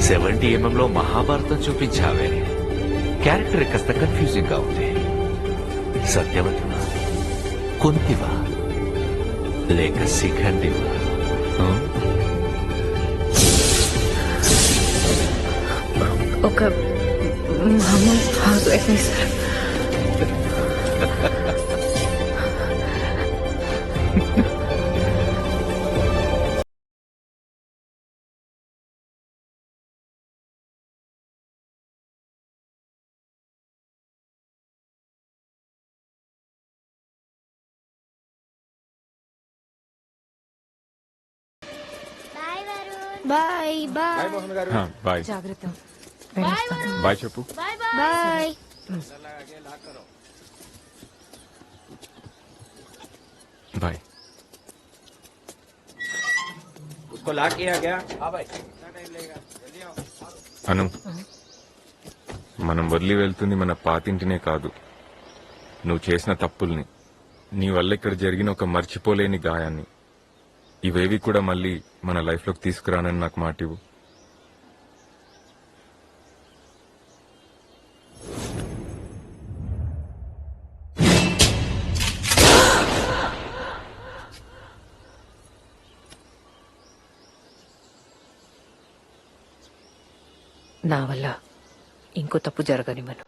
70mm లో మహాభారతం చూపించావే. Character కాస్త కన్ఫ్యూజింగ్ గా ఉంది. సత్యవతివా, కుంతివా, లేక శిఖండివా? ఒక మామూలు house wife sir. Bye bye Mohan garu. Bye. జాగ్రత్త. బాయ్ చెప్పు. బాయ్. బాయ్. उसको लॉक किया गया? हाँ भाई. అను, మనం వదిలి వెళ్తుంది మన పాతింటినే కాదు, నువ్వు చేసిన తప్పుల్ని, నీ వల్ల ఇక్కడ జరిగిన ఒక మర్చిపోలేని గాయాన్ని. ఇవేవి కూడా మళ్ళీ మన లైఫ్ లోకి తీసుకురానని నాకు మాట ఇవ్వు. నా వల్ల ఇంకో తప్పు జరగని మనం.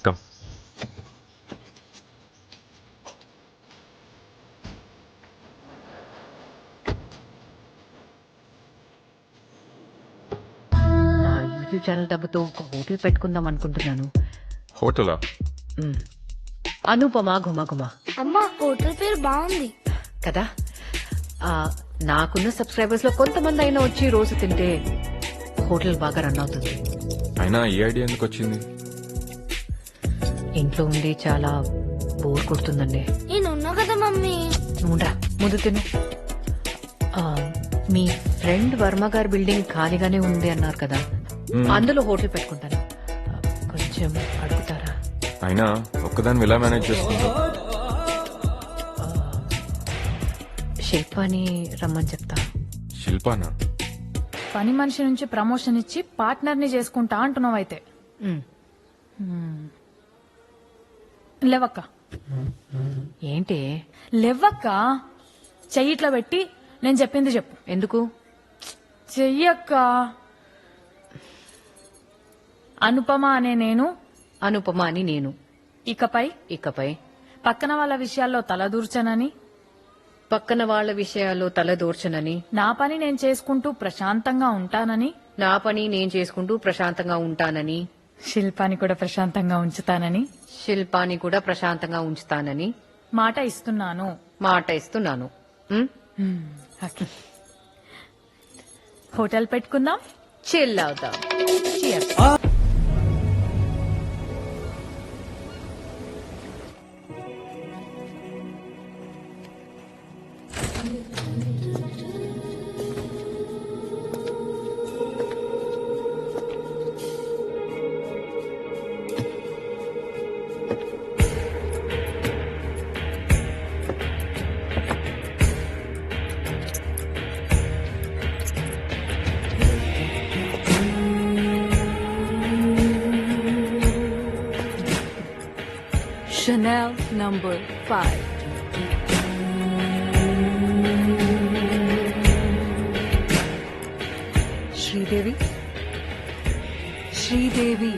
కమ్. నా యూట్యూబ్ ఛానల్ డబ్బుతో ఒక హోటల్ పెట్టుకుందాం అనుకుంటున్నాను. హోటలా? అనుపమ గుమగుమ అమ్మా హోటల్ పేరు బాగుంది కదా. నాకున్న సబ్స్క్రైబర్స్ లో కొంతమంది అయినా వచ్చి రోజు తింటే హోటల్ బాగా రన్ అవుతుంది. అయినా ఈ ఐడియా ఎందుకు వచ్చింది? ఇంట్లో ఉండి చాలా బోర్ కొడుతుందండి. నేనున్నా కదా మమ్మీ. నూనె ముందు తిను. మీ ఫ్రెండ్ వర్మ గారి బిల్డింగ్ ఖాళీగానే ఉంది అన్నారు కదా, అందులో హోటల్ పెట్టుకుంటాను. కొంచెం అడుగుతారా? అయినా ఒక్కదాన్ని ఎలా మేనేజ్ చేసుకుంటావు? శిల్పాని రమ్మని చెప్తా. శిల్పానా? పని మనిషి నుంచి ప్రమోషన్ ఇచ్చి పార్ట్నర్ ని చేసుకుంటా అంటున్నావు అయితే. లేవక్క. ఏంటి? లేవక్క, చెయ్యి ఇట్లా పెట్టి నేను చెప్పింది చెప్పు. ఎందుకు? చెయ్యక్క. అనుపమ అనే నేను, అనుపమ అని నేను ఇకపై పక్కన వాళ్ళ విషయాల్లో తలదూర్చనని, పక్కన వాళ్ళ విషయాల్లో తలదూర్చనని, నా పని నేను చేసుకుంటూ ప్రశాంతంగా ఉంటానని, శిల్పాని కూడా ప్రశాంతంగా ఉంచుతానని మాట ఇస్తున్నాను. ఓకే. హోటల్ పెట్టుకుందాం, చిల్ అవుదాం. Chanel number 5. శ్రీదేవి 16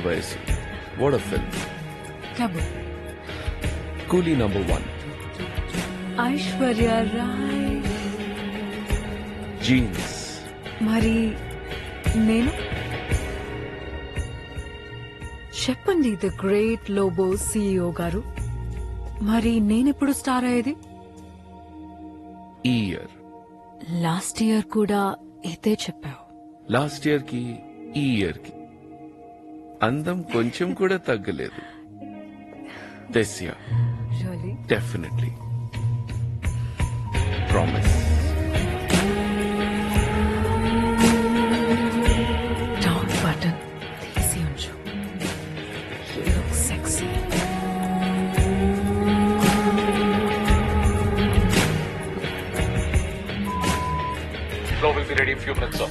వయసు. What a film. కబూల్. కూలీ నంబర్ 1. ఐశ్వర్య రాయ్. జీన్స్. మరి నేను చెప్పండి, ద గ్రేట్ లోబో సిఇఓ గారు, మరి నేనెప్పుడు స్టార్ అయ్యేది? ఈ ఇయర్. లాస్ట్ ఇయర్ కూడా ఇదే చెప్పావు. లాస్ట్ ఇయర్ కి ఈ ఇయర్ కి అందం కొంచెం కూడా తగ్గలేదు. This here definitely. Promise. Down button తీసి ఉంచు. You look sexy. floor will be ready in few minutes, sir.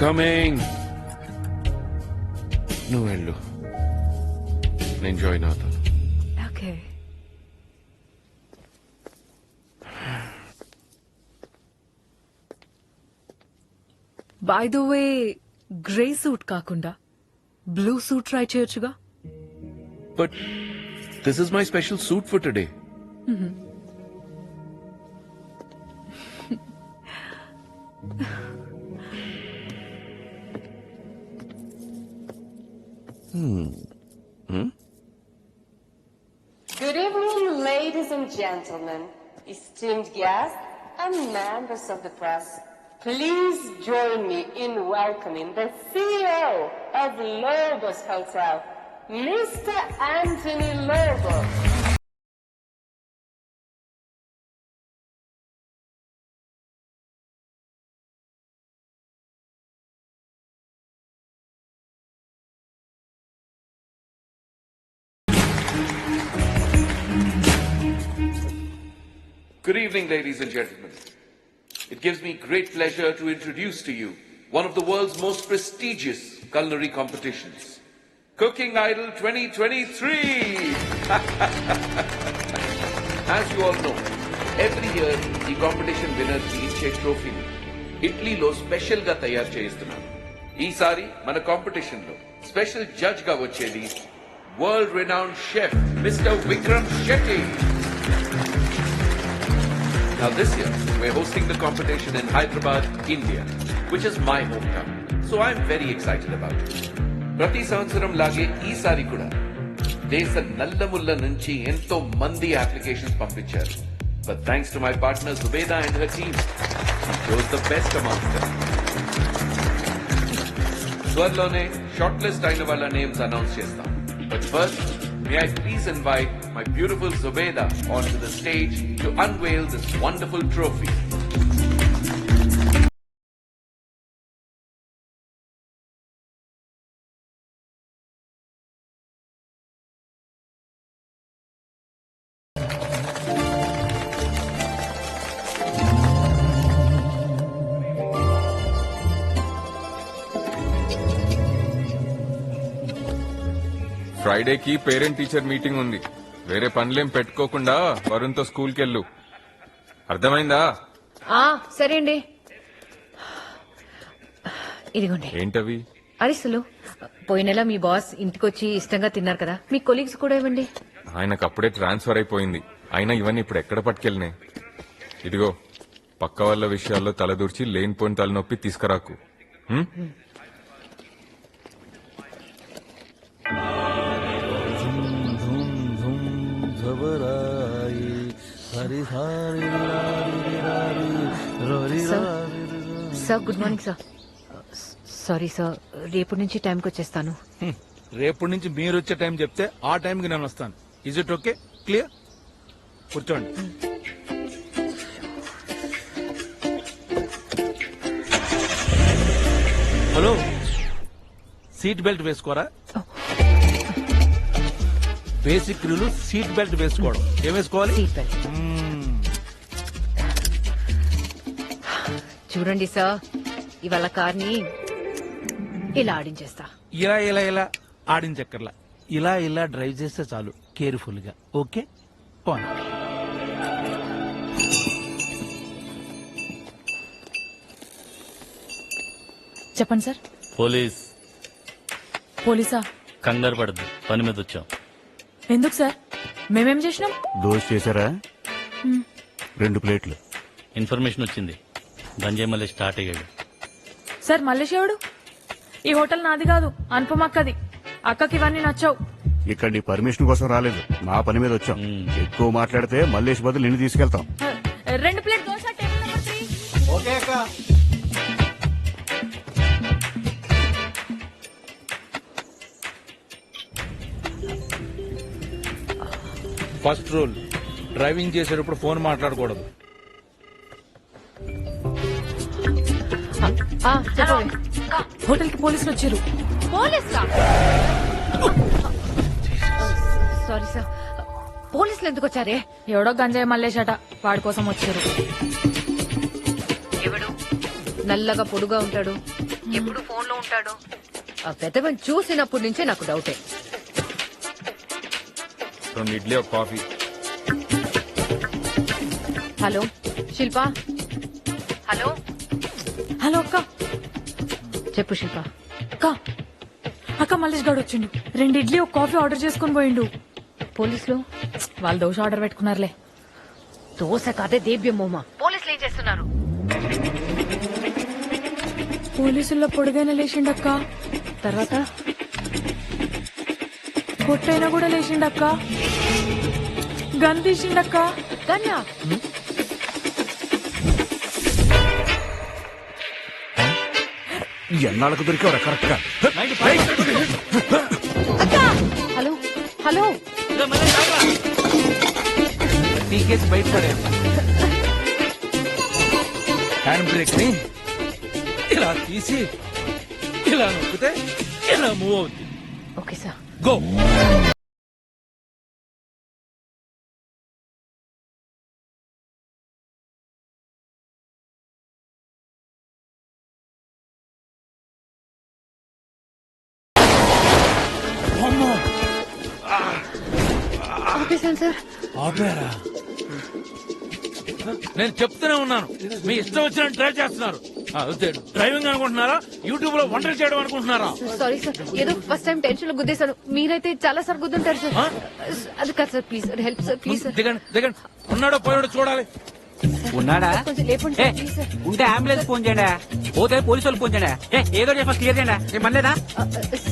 Coming. నువ్వు వెళ్ళు, నేను జాయిన్ అవుతాను. Okay. By the way, grey suit కాకుండా బ్లూ సూట్ ట్రై చేయొచ్చుగా. But this is my special suit for today. Good evening, ladies and gentlemen, esteemed guests and members of the press. Please join me in welcoming the CEO of Lobos Hotel, Mr. Anthony Lobo. Good evening, ladies and gentlemen. It gives me great pleasure to introduce to you one of the world's most prestigious culinary competitions, Cooking Idol 2023. As you all know, every year the competition winners ఇచ్చే ట్రోఫీని ఇటలీలో special గా తయారు చేయిస్తున్నారు. ఈసారి మన competition లో special judge గా వచ్చేది world renowned chef mister Vikram Shetty. Now this year, we're hosting the competition in Hyderabad, India, which is my hometown. So I'm very excited about it. ప్రతి సంవత్సరం లాగే ఈసారి కూడా దేశ నల్లముల్ల నుంచి ఎంతో మంది అప్లికేషన్స్ పంపించారు. But thanks to my partner Zubeda and her team, she chose the best amongst them. త్వరలోనే షార్ట్ లిస్ట్ అయిన వాళ్ళ నేమ్స్ అనౌన్స్ చేస్తాం. But first, may I please invite my beautiful Zubeda onto the stage to unveil this wonderful trophy. ఫ్రైడేకి parent teacher meeting ఉంది. వేరే పనులేం పెట్టుకోకుండా వరుణ్తో స్కూల్కి వెళ్ళు. అర్థమైందా? సరే అండి. ఇదిగోండి. ఏంటవి? అరిసెలు. పోయిన నెల మీ బాస్ ఇంటికొచ్చి ఇష్టంగా తిన్నారు కదా, మీ కొలీగ్స్ కూడా ఇవ్వండి. ఆయనకు అప్పుడే ట్రాన్స్ఫర్ అయిపోయింది. అయినా ఇవన్నీ ఇప్పుడు ఎక్కడ పట్టుకెళ్ళినాయి? ఇదిగో, పక్క వాళ్ళ విషయాల్లో తలదూర్చి లేనిపోయిన తలనొప్పి తీసుకురాకు. Sir good morning sir. Sorry sir, రేపు నుంచి టైంకి వచ్చేస్తాను. రేపటి నుంచి మీరు వచ్చే టైం చెప్తే ఆ టైంకి నేను వస్తాను. Is it okay? క్లియర్? కూర్చోండి. హలో, సీట్ బెల్ట్ వేసుకోరా? బేసిక్ రూల్ సీట్ బెల్ట్ వేసుకోవడం. ఏం వేసుకోవాలి? Seat belt. చూడండి సార్, ఇవాళ కార్ని ఇలా ఆడించేస్తా. ఇలా ఇలా ఇలా ఆడించక్కర్లా, ఇలా ఇలా డ్రైవ్ చేస్తే చాలు, కేర్ఫుల్ గా. ఓకే, పోనా. చెప్పండి సార్. పోలీసా? కంగారు పడద్దు, పని మీద వచ్చాం. ఎందుకు సార్? మేమేం చేసినాం? దోశ చేశారా? 2 ప్లేట్లు. ఇన్ఫర్మేషన్ వచ్చింది, గంజాయి మళ్ళీ స్టార్ట్ అయ్యాడు. సార్ మల్లేష్ ఎవడు? ఈ హోటల్ నాది కాదు, అనుపమ అక్కది. అక్కకి ఇవన్నీ నచ్చావు. ఇక్కడ నీ పర్మిషన్ కోసం రాలేదు, మా పని మీద వచ్చాం. ఎక్కువ మాట్లాడితే మల్లేష్ బదులు నిన్ను తీసుకెళ్తాం. 2 plate dosa, table number 3. Okay అక్క. ఫస్ట్ రూల్, డ్రైవింగ్ చేసేటప్పుడు ఫోన్ మాట్లాడకూడదు. హోటల్ కి పోలీసులు వచ్చారు. సారీ సార్, పోలీసులు ఎందుకు వచ్చారే? ఎవడో గంజాయి మల్లేషట, వాడి కోసం వచ్చారు. ఎవడు? నల్లగా పొడుగా ఉంటాడు, ఎప్పుడు ఫోన్ లో ఉంటాడు. ఆ పెద్దవని చూసినప్పటి నుంచే నాకు డౌటే. 2 ఇడ్లీ ఒక కాఫీ. హలో శిల్ప. హలో హలో అక్క. చెప్పు శిల్ప. అక్క మల్లేష్ గౌడ్ వచ్చిండు. 2 ఇడ్లీ ఒక కాఫీ ఆర్డర్ చేసుకుని పోయిండు. పోలీసులు వాళ్ళు దోశ ఆర్డర్ పెట్టుకున్నారులే. దోశ కాదే దేవ్యమ్మోమా. పోలీసులు ఏం చేస్తున్నారు? పోలీసుల్లో పొడుగైనా లేచిండక్క. తర్వాత పొట్టైనా కూడా లేచిండక్క. గన్ తీసిండక్క. గన్నా ఎన్నాళ్ళకు దొరికేవరా కరెక్ట్ గా? హలో హలో టీకేసి బయటపడారు. హ్యాండ్ బ్రేక్ ని ఇలా తీసి ఇలా నొక్కితే ఇలా మూవ్ అవుతుంది. Okay sir. గో. ఆపేసాను సార్. ఆపారా? నేను చెప్తూనే ఉన్నాను, మీ ఇష్టం వచ్చినట్టు డ్రైవ్ చేస్తున్నారు. డ్రైవింగ్ అనుకుంటున్నారా? యూట్యూబ్ లో వంటలు చేయడం అనుకుంటున్నారా? సారీ సార్, ఏదో ఫస్ట్ టైం టెన్షన్ లో గుద్దేశాను. మీరైతే చాలా సార్ గుద్దుంటారు సార్. అది కాదు sir, please sir, help sir, please sir. దిగండి దిగండి. ఉన్నాడో పోయాడో చూడాలి. ఉన్నాడా? కొంచెం లేపండి సార్, ప్లీజ్ సార్. ఉంటే అంబులెన్స్ ఫోన్ చేయండి, పోతే పోలీసు వాళ్ళు ఫోన్ చేయండి. ఏదో ఫస్ట్ క్లియర్ చేయండి. ఏం పనిలేదా?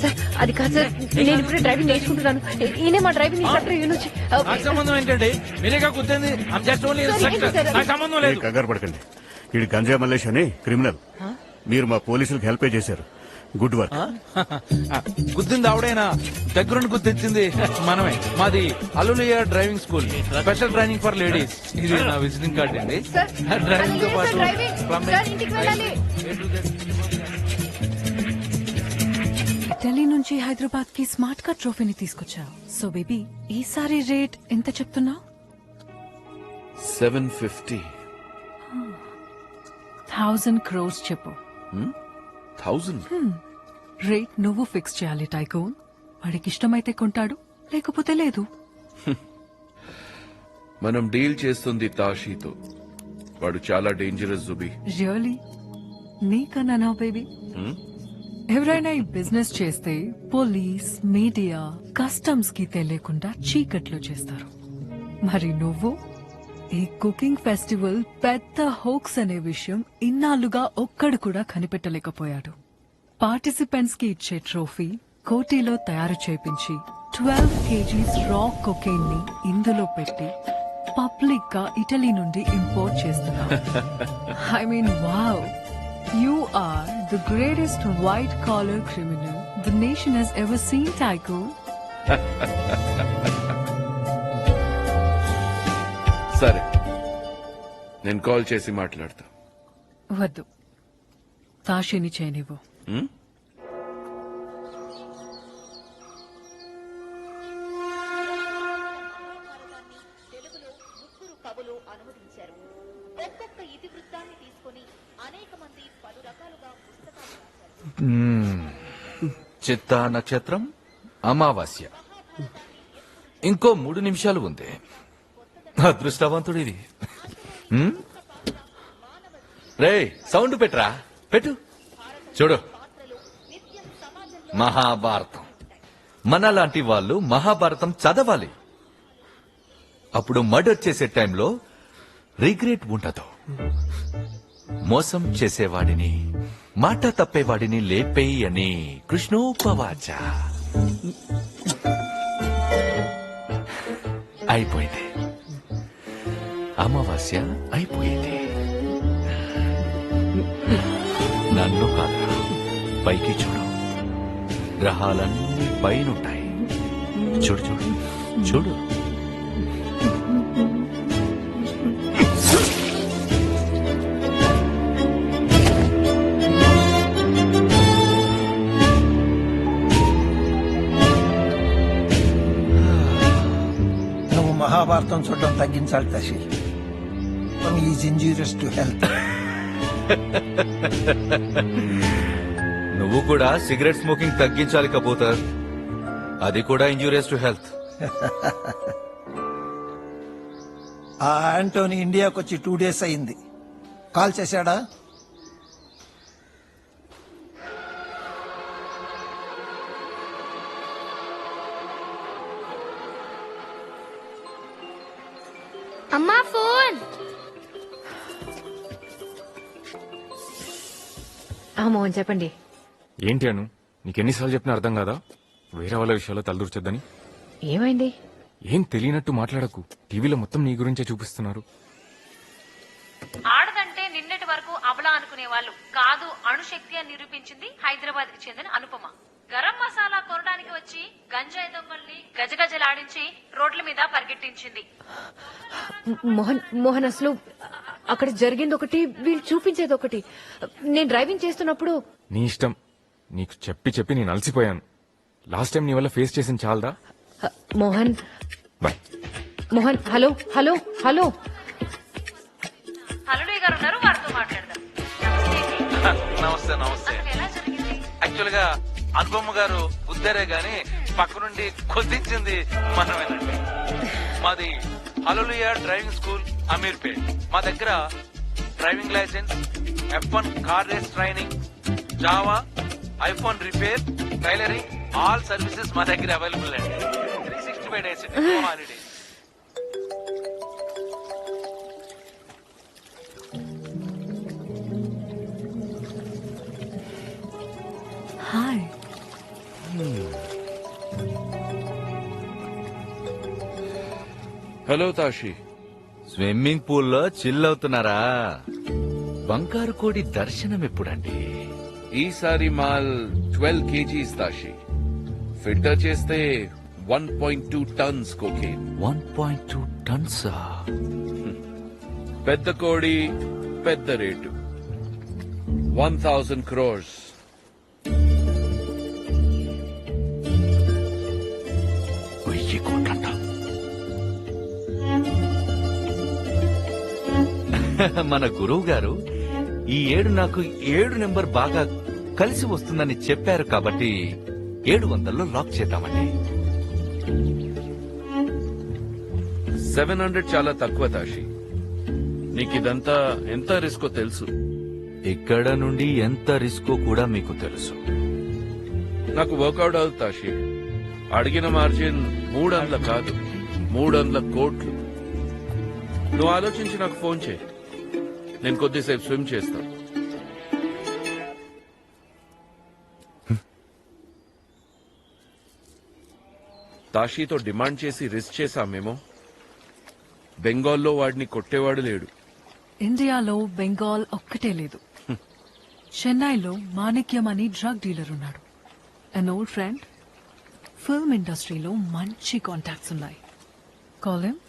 సార్ అది కాదు సార్, నేను ఇప్పుడే డ్రైవింగ్ నేర్చుకుంటున్నాను. ఈయనే మా డ్రైవింగ్ ఇన్స్ట్రక్టర్. ఈయన వచ్చి నాకు సంబంధం ఏంటండి? మీరేగా గుర్తుంది. Just only instructor. నాకు సంబంధం లేదు. కంగారు పడకండి. ఇది గంజా మల్లేష్ అని క్రిమినల్. మీరు మా పోలీసులకు హెల్ప్ చేశారు. Good work. గుద్దింది ఆవిడైనా, దగ్గరుండి గుర్తించింది మనమే. మాది అలులియా driving school, special training for ladies. ఇది నా విజిటింగ్ కార్డ్ అండి. సార్, డ్రైవింగ్ తో పాటు డ్రైవింగ్. సార్, ఇంటికి వెళ్ళాలి. ఢిల్లీ నుంచి హైదరాబాద్ కి స్మార్ట్ కార్డ్ ట్రోఫీని తీసుకొచ్చావు. సో బేబీ, ఈసారి రేట్ ఎంత చెప్తున్నావు? 750. 1000 crores చెప్పు. 1000. రేట్ నువ్వు ఫిక్స్ చేయాలి టైకోన్. వాడికి ఇష్టమైతే కొంటాడు, లేకపోతే లేదు. మనం డీల్ చేస్తుంది తాషీతో. వాడు చాలా డేంజరస్ జుబి. రియలీ? నీకన్నా బేబీ. ఎవరైనా ఈ బిజినెస్ చేస్తే పోలీస్, మీడియా, కస్టమ్స్ కి తెలియకుండా చీకట్లో చేస్తారు. మరి నువ్వు ఈ కుకింగ్ ఫెస్టివల్ పెద్ద హోక్స్ అనే విషయం ఇన్నాళ్లుగా ఒక్కడు కూడా కనిపెట్టలేకపోయాడు. పార్టిసిపెంట్స్ కి ఇచ్చే ట్రోఫీ కోటిలో తయారు చేపించి 12 kgs రా కొకైన్ ని ఇందులో పెట్టి పబ్లిక్ గా ఇటలీ నుండి ఇంపోర్ట్ చేస్తున్నారు. I mean wow, you are the greatest white collar criminal the nation has ever seen, Tycho. సరే, నేను కాల్ చేసి మాట్లాడతా. వద్దు, తాషిని చేయనివ్వు. చిత్తా నక్షత్రం, అమావాస్య. ఇంకో 3 నిమిషాలు ఉంది. అదృష్టవంతుడివి. రే, సౌండ్ పెట్టరా, పెట్టు. చూడు, మహాభారతం. మనలాంటి వాళ్ళు మహాభారతం చదవాలి. అప్పుడు మర్డర్ చేసే టైంలో రిగ్రెట్ ఉండదు. మోసం చేసేవాడిని, మాట తప్పేవాడిని లేపేయి అని కృష్ణోపవాచ. అయిపోయింది, అమావాస్య అయిపోయింది. నన్ను కాదురా, పైకి చూడు. గ్రహాలన్నీ పైనుంటాయి. చూడు చూడు చూడు. మహాభారతం చూడడం తగ్గించాలి తషీల్. Is injurious to health. నువ్వు కూడా సిగరెట్ స్మోకింగ్ తగ్గించాలి కబూతర్. అది కూడా ఇంజూరియస్ టు హెల్త్. ఆ ఆంటోనీ ఇండియాకి వచ్చి 2 days అయింది. కాల్ చేశాడా? అమ్మా ఫోన్. మోహన్ చెప్పండి. ఏంటి అను, నీకెన్నిసార్లు చెప్పినా అర్థం కాదా? వేరే వాళ్ళ విషయాల్లో తలదూర్చొద్దని. ఏమైంది? ఏం తెలియనట్టు మాట్లాడకు. టీవీలో మొత్తం నీ గురించే చూపిస్తున్నారు. ఆడదంటే నిన్నటి వరకు అబలా అనుకునే వాళ్ళు కాదు అణుశక్తి అని నిరూపించింది హైదరాబాద్ కి చెందిన అనుపమ. గరం మసాలా కొనడానికి వచ్చి గంజాయి దొంగల్ని గజగజలాడించి రోడ్ల మీద పరిగెట్టించింది. మోహన్ అసలు అక్కడ జరిగింది ఒకటి, వీళ్ళు చూపించేది ఒకటి. నేను డ్రైవింగ్ చేస్తున్నప్పుడు. నీ ఇష్టం. నీకు చెప్పి చెప్పి నేను అలసిపోయాను. లాస్ట్ టైం నీ వల్ల ఫేస్ చేసిన చాలదా? Mohan bye. Mohan hello hello hello hello garu ఉన్నారు, వారితో మాట్లాడదాం. నమస్తే నమస్తే. ఎలా జరిగింది? యాక్చువల్ గా అనుపమ్మ గారు గుద్దారే గాని పక్క నుండి కొద్దించింది మనమేనండి. మాది హల్లెలూయా డ్రైవింగ్ స్కూల్ అమీర్పేట్. మా దగ్గర driving licence, F1 car race training, Java, iPhone repair, tailoring, all services మా దగ్గర అవైలబుల్ అండి. 365 days holidays. Hi. Hello Tashi. Swimming పూల్లో చిల్ అవుతున్నారా? బంగారు కోడి దర్శనం ఎప్పుడండి? ఈసారి మాల్ 12 kgs తాషి. ఫిల్టర్ చేస్తే 1.2 tons కోకేన్. 1.2 tons. పెద్ద కోడి, పెద్ద రేటు. 1000 crores. వెయ్యి కోట్లంట. మన గురువు గారు ఈ ఏడు నాకు 7 నెంబర్ బాగా కలిసి వస్తుందని చెప్పారు కాబట్టి 700లో లాక్ చేద్దామండి. 700 చాలా తక్కువ తాషి. నీకిదంతా ఎంత రిస్కో తెలుసు. ఇక్కడ నుండి ఎంత రిస్కో కూడా మీకు తెలుసు. నాకు వర్కౌట్ అవుతుంది తాషి. అడిగిన మార్జిన్ 300 కాదు, 300 కోట్లు. నువ్వు ఆలోచించి నాకు ఫోన్ చేయి. నేను కొద్దిసేపు స్విమ్ చేస్తాను. తాషీతో డిమాండ్ చేసి రిస్క్ చేశామేమో. బెంగాల్లో వాడిని కొట్టేవాడు లేడు. ఇండియాలో బెంగాల్ ఒక్కటే లేదు. చెన్నైలో మాణిక్యం అని డ్రగ్ డీలర్ ఉన్నాడు. An old friend. ఫిల్మ్ ఇండస్ట్రీలో మంచి కాంటాక్ట్స్ ఉన్నాయి. Call him.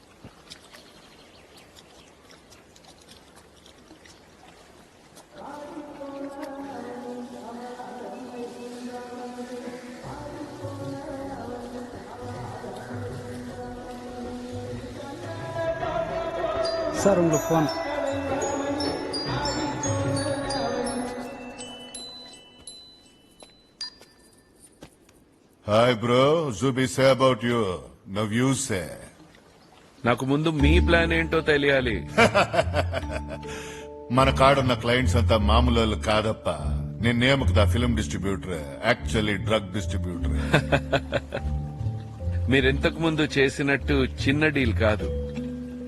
సార్ ఉండు phone. Hi bro, Jubi say about you. Now you say. నాకు ముందు మీ ప్లాన్ ఏంటో తెలియాలి. మన కాడున్న క్లయింట్స్ అంతా మామూలు వాళ్ళు కాదప్ప. నేను నేమకుదా film distributor, actually drug distributor. మీరింతకు ముందు చేసినట్టు చిన్న డీల్ కాదు.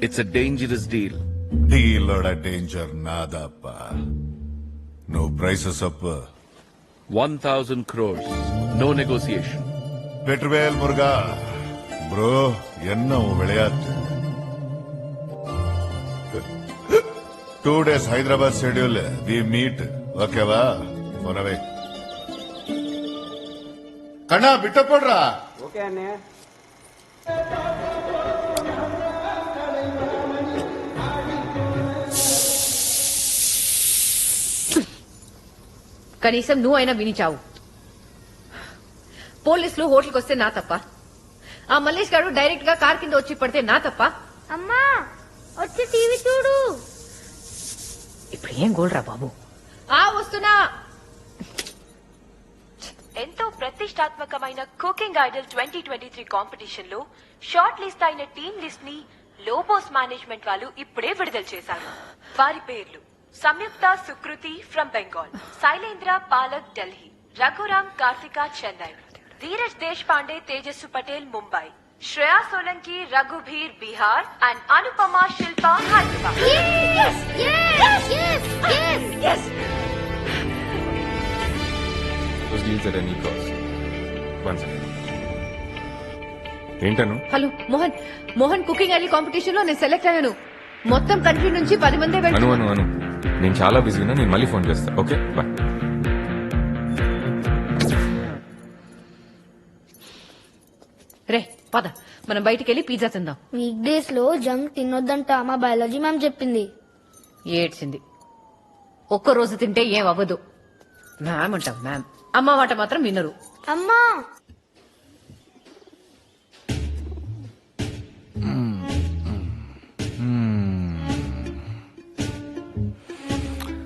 It's a dangerous deal. డీలోడ డేంజర్ నాదప్ప. నువ్వు prices up. 1000 crores. No negotiation. Vetrivel Muruga. Bro என்ன உன் விளையாட்டு? 2 days Hyderabad schedule. We meet. ஓகேவா? போனவே. கண்ணா பிட்ட போடுறா. ఓకే అన్నయ్య. కనీసం నువ్వైనా విని చావు. పోలీసులు హోటల్కి వస్తే నా తప్ప? ఆ మల్లేష్ గారు డైరెక్ట్ గా కార్ కింద వచ్చి పడితే నా తప్ప? అమ్మా వచ్చి టీవీ చూడు. ఇప్పుడు ఏం గోల్రా బాబు? వస్తున్నా. ఎంతో ప్రతిష్టాత్మకమైన కుకింగ్ ఐడల్ 2023 కాంపిటీషన్ లో షార్ట్ లిస్ట్ అయిన టీమ్ లిస్ట్ ని లోబోస్ మేనేజ్మెంట్ వాళ్ళు ఇప్పుడే విడుదల చేశారు. వారి పేర్లు: Samyukta Sukriti from Bengal, Shailendra Palak Delhi, Raghuram Karthika Chennai, Dheeraj Desh Pandey Tejas Patel Mumbai, Shreya Solanki Raghubir Bihar and Anupama Shilpa Hyderabad. Those deals at any cost. One second. ఏంటను? Hello Mohan, Mohan cooking idol competition లో నేను సెలెక్ట్ అయ్యాను. మొత్తం కంట్రీ నుంచి 10 మంది అను అను అను నేను చాలా బిజీ ఉన్నా, నేను మళ్ళీ ఫోన్ చేస్తా. Okay bye. రే పద, మనం బయటికి వెళ్ళి పిజ్జా తిందాం. వీక్ డేస్ లో జంక్ తినొద్దంట మా బయాలజీ మ్యామ్ చెప్పింది. ఏడ్చింది. ఒక్క రోజు తింటే ఏం అవ్వదు. మ్యామ్ అంటాం మ్యామ్, అమ్మ మాట మాత్రం వినరు. అమ్మా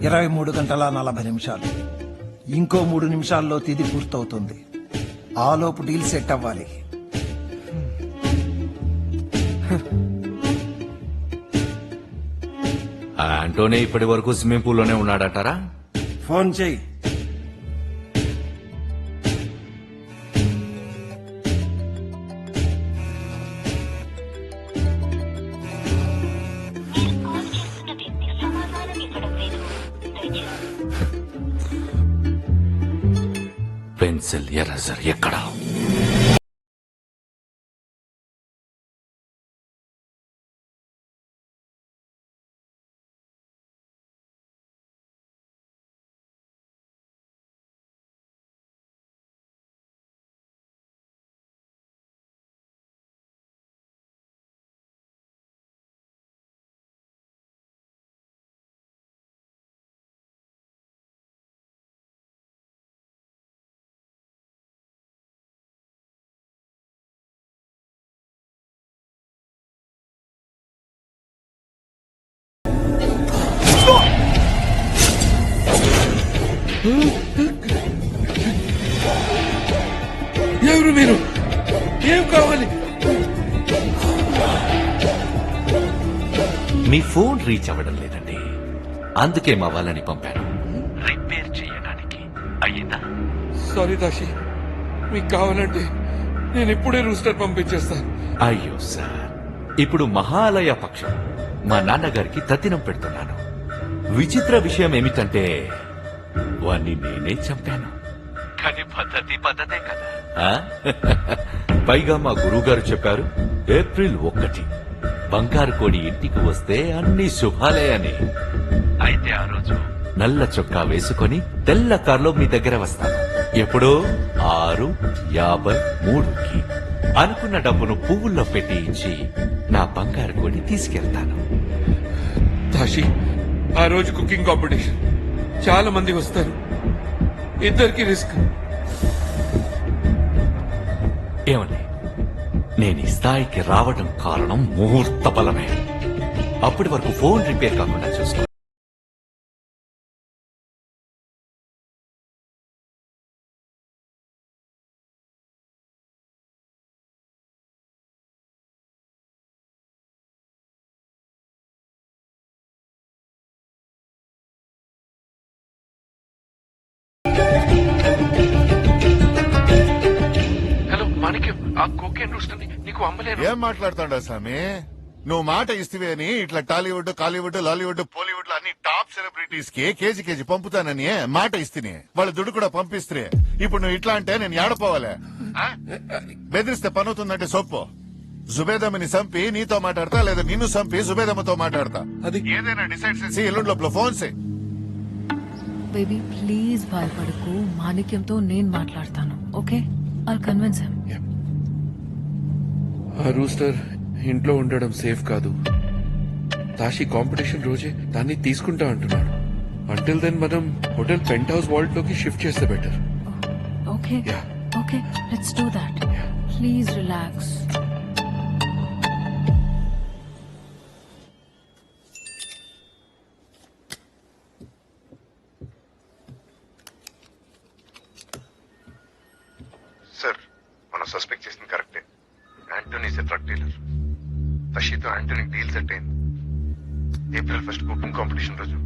23 గంటల 40 నిమిషాలు. ఇంకో 3 నిమిషాల్లో తిది పూర్తవుతుంది. ఆలోపు డీల్ సెట్ అవ్వాలి. ఆంటోనీ ఇప్పటి వరకు స్విమ్మింగ్ పూల్ లోనే ఉన్నాడంటారా? ఫోన్ చేయి. పెన్సిల్ ఎరేజర్ ఎక్కడా? ఎవరు మీరు? ఏం కావాలి? మీ ఫోన్ రీచ్ అవ్వడం లేదండి, అందుకే మా వాళ్ళని పంపాను రిపేర్ చేయడానికి. అయ్యిందా? సారీ దాషి, మీకు కావాలంటే నేను ఇప్పుడే రూస్టర్ పంపించేస్తాను. అయ్యో సార్, ఇప్పుడు మహాలయ పక్షం మా నాన్నగారికి తద్దినం పెడుతున్నాను. విచిత్ర విషయం ఏమిటంటే వాణ్ణి నేనే చంపాను. కానీ పద్ధతే కదా. పైగా మా గురువుగారు చెప్పారు ఏప్రిల్ 1 బంగారు కోడి ఇంటికి వస్తే అన్ని శుభాలే అని. అయితే ఆ రోజు నల్ల చొక్కా వేసుకొని తెల్ల కారులో మీ దగ్గర వస్తాను. ఎప్పుడో 6:53కి అనుకున్న డబ్బును పువ్వుల్లో పెట్టి ఇచ్చి నా బంగారు కోడి తీసుకెళ్తాను. దాషి, ఆ రోజు కుకింగ్ కాంపిటీషన్, చాలా మంది వస్తారు, ఇద్దరికి రిస్క్. ఏమండి, నేను ఈ స్థాయికి రావడం కారణం ముహూర్త బలమే. అప్పటి వరకు ఫోన్ రిపేర్ కాకుండా చూసుకో. హలో మాణిక్యం, ఆ కోకేన్ రూస్టర్ నీకు అమ్మలేను. ఏం మాట్లాడుతాడా స్వామి? నువ్వు మాట ఇస్తే అని ఇట్లా టాలీవుడ్, కాలీవుడ్, లాలీవుడ్, బాలీవుడ్ లో అన్ని టాప్ సెలబ్రిటీస్ కి కేజీ పంపుతానని మాట ఇస్తే వాళ్ళ దుడ్డు కూడా పంపిస్తే ఇప్పుడు నువ్వు ఇట్లా అంటే నేను ఏడపోవాలే? బెదిరిస్తే పనవుతుందంటే సొప్పు. జుబేదమ్మని చంపి నీతో మాట్లాడతా, లేదా నిన్ను చంపి జుబేదమ్మతో మాట్లాడతా. అది ఏదైనా డిసైడ్ చేసి ఎల్లుండి లోపల ఫోన్ చేయి. బేబీ ప్లీజ్ భయపడకు, మాణిక్యంతో నేను మాట్లాడతాను. Okay, I'll convince him. ఆ రూస్టర్ ఇంట్లో ఉండడం సేఫ్ కాదు. తాషి కాంపిటీషన్ రోజే దాన్ని తీసుకుంటా అంటున్నాడు. అంటిల్ దెన్ మనం హోటల్ పెంట్ హౌస్ వాల్ట్ లోకి షిఫ్ట్ చేస్తే better. Okay okay, let's do that. Please relax. Suspect చేసింది కరెక్టే. Antony is a drug dealer. తషితో యాంటోనీ డీల్ సెట్ అయింది. ఏప్రిల్ 1 కుకింగ్ కాంపిటీషన్ రోజు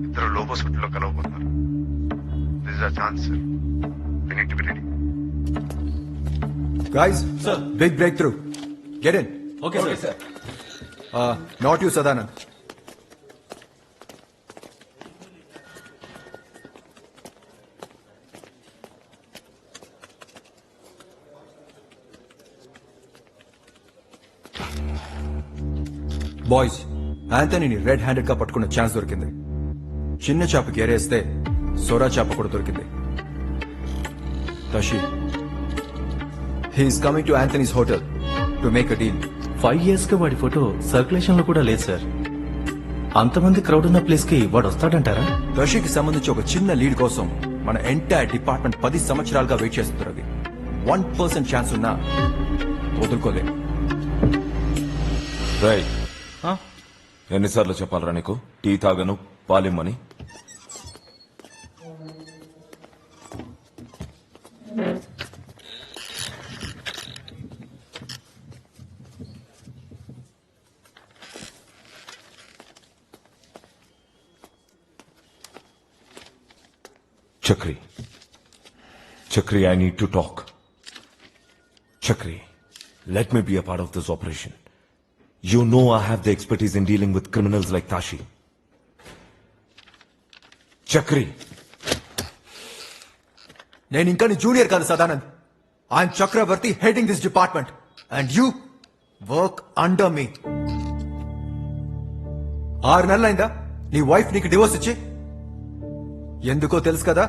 ఇద్దరు లోబోస్ హోటల్లో కలవబోతున్నారు. This is a chance sir. We need to be ready. Guys, sir, big breakthrough. Get in. Okay, sir. Not you, Sadanand. Boys, యాంథనీని red handed గా పట్టుకున్న chance దొరికింది. చిన్న చేపకి ఏరేస్తే సొరా చేప కూడా దొరికింది. Tashi, he's coming to Anthony's hotel to make a deal. 5 years గా వాడి ఫోటో సర్క్యులేషన్ లో కూడా లేదు సార్. అంతమంది క్రౌడ్ ఉన్న ప్లేస్ కి వాడు వస్తాడంటారా? తషికి సంబంధించి ఒక చిన్న లీడ్ కోసం మన ఎంటైర్ డిపార్ట్మెంట్ 10 సంవత్సరాలుగా వెయిట్ చేస్తున్నది. 1% ఛాన్స్ ఉన్నా వదులుకోలేదు. రైట్. ఎన్నిసార్లు చెప్పాలరా నీకు టీ తాగను పాలిమ్మని? Chakri. Chakri, I need to talk. Chakri, let me be a part of this operation. You know I have the expertise in dealing with criminals like Tashi. Chakri. నేను ఇంకా నీ junior కాదు Sadanand. I'm Chakravarthi, heading this department, and you work under me. 6 నెలలైందా నీ wife నీకు divorce ఇచ్చి? ఎందుకో తెలుసు కదా.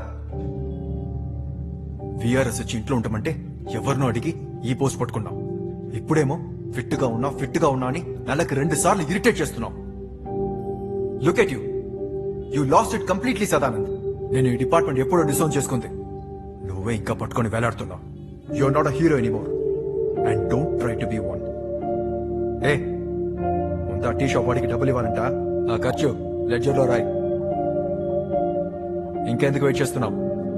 విఆర్ఎస్ వచ్చి ఇంట్లో ఉంటామంటే ఎవరినో అడిగి ఈ పోస్ట్ పట్టుకున్నాం. ఇప్పుడేమో ఫిట్ గా ఉన్నా అని నెలకు 2 సార్లు ఇరిటేట్ చేస్తున్నాం. Look at you. You lost it completely Sadanand. నేను ఈ డిపార్ట్మెంట్ ఎప్పుడో డిసోన్ చేసుకుంది. నువ్వే ఇంకా పట్టుకొని వేలాడుతున్నావు. You're not a hero anymore and don't try to be one. ఏ ముందు టీ షాప్ వాడికి డబ్బులు ఇవ్వాలంట. ఆ ఖర్చు లెడ్జర్ లో రాయి. ఇంకెందుకు వెయిట్ చేస్తున్నాం?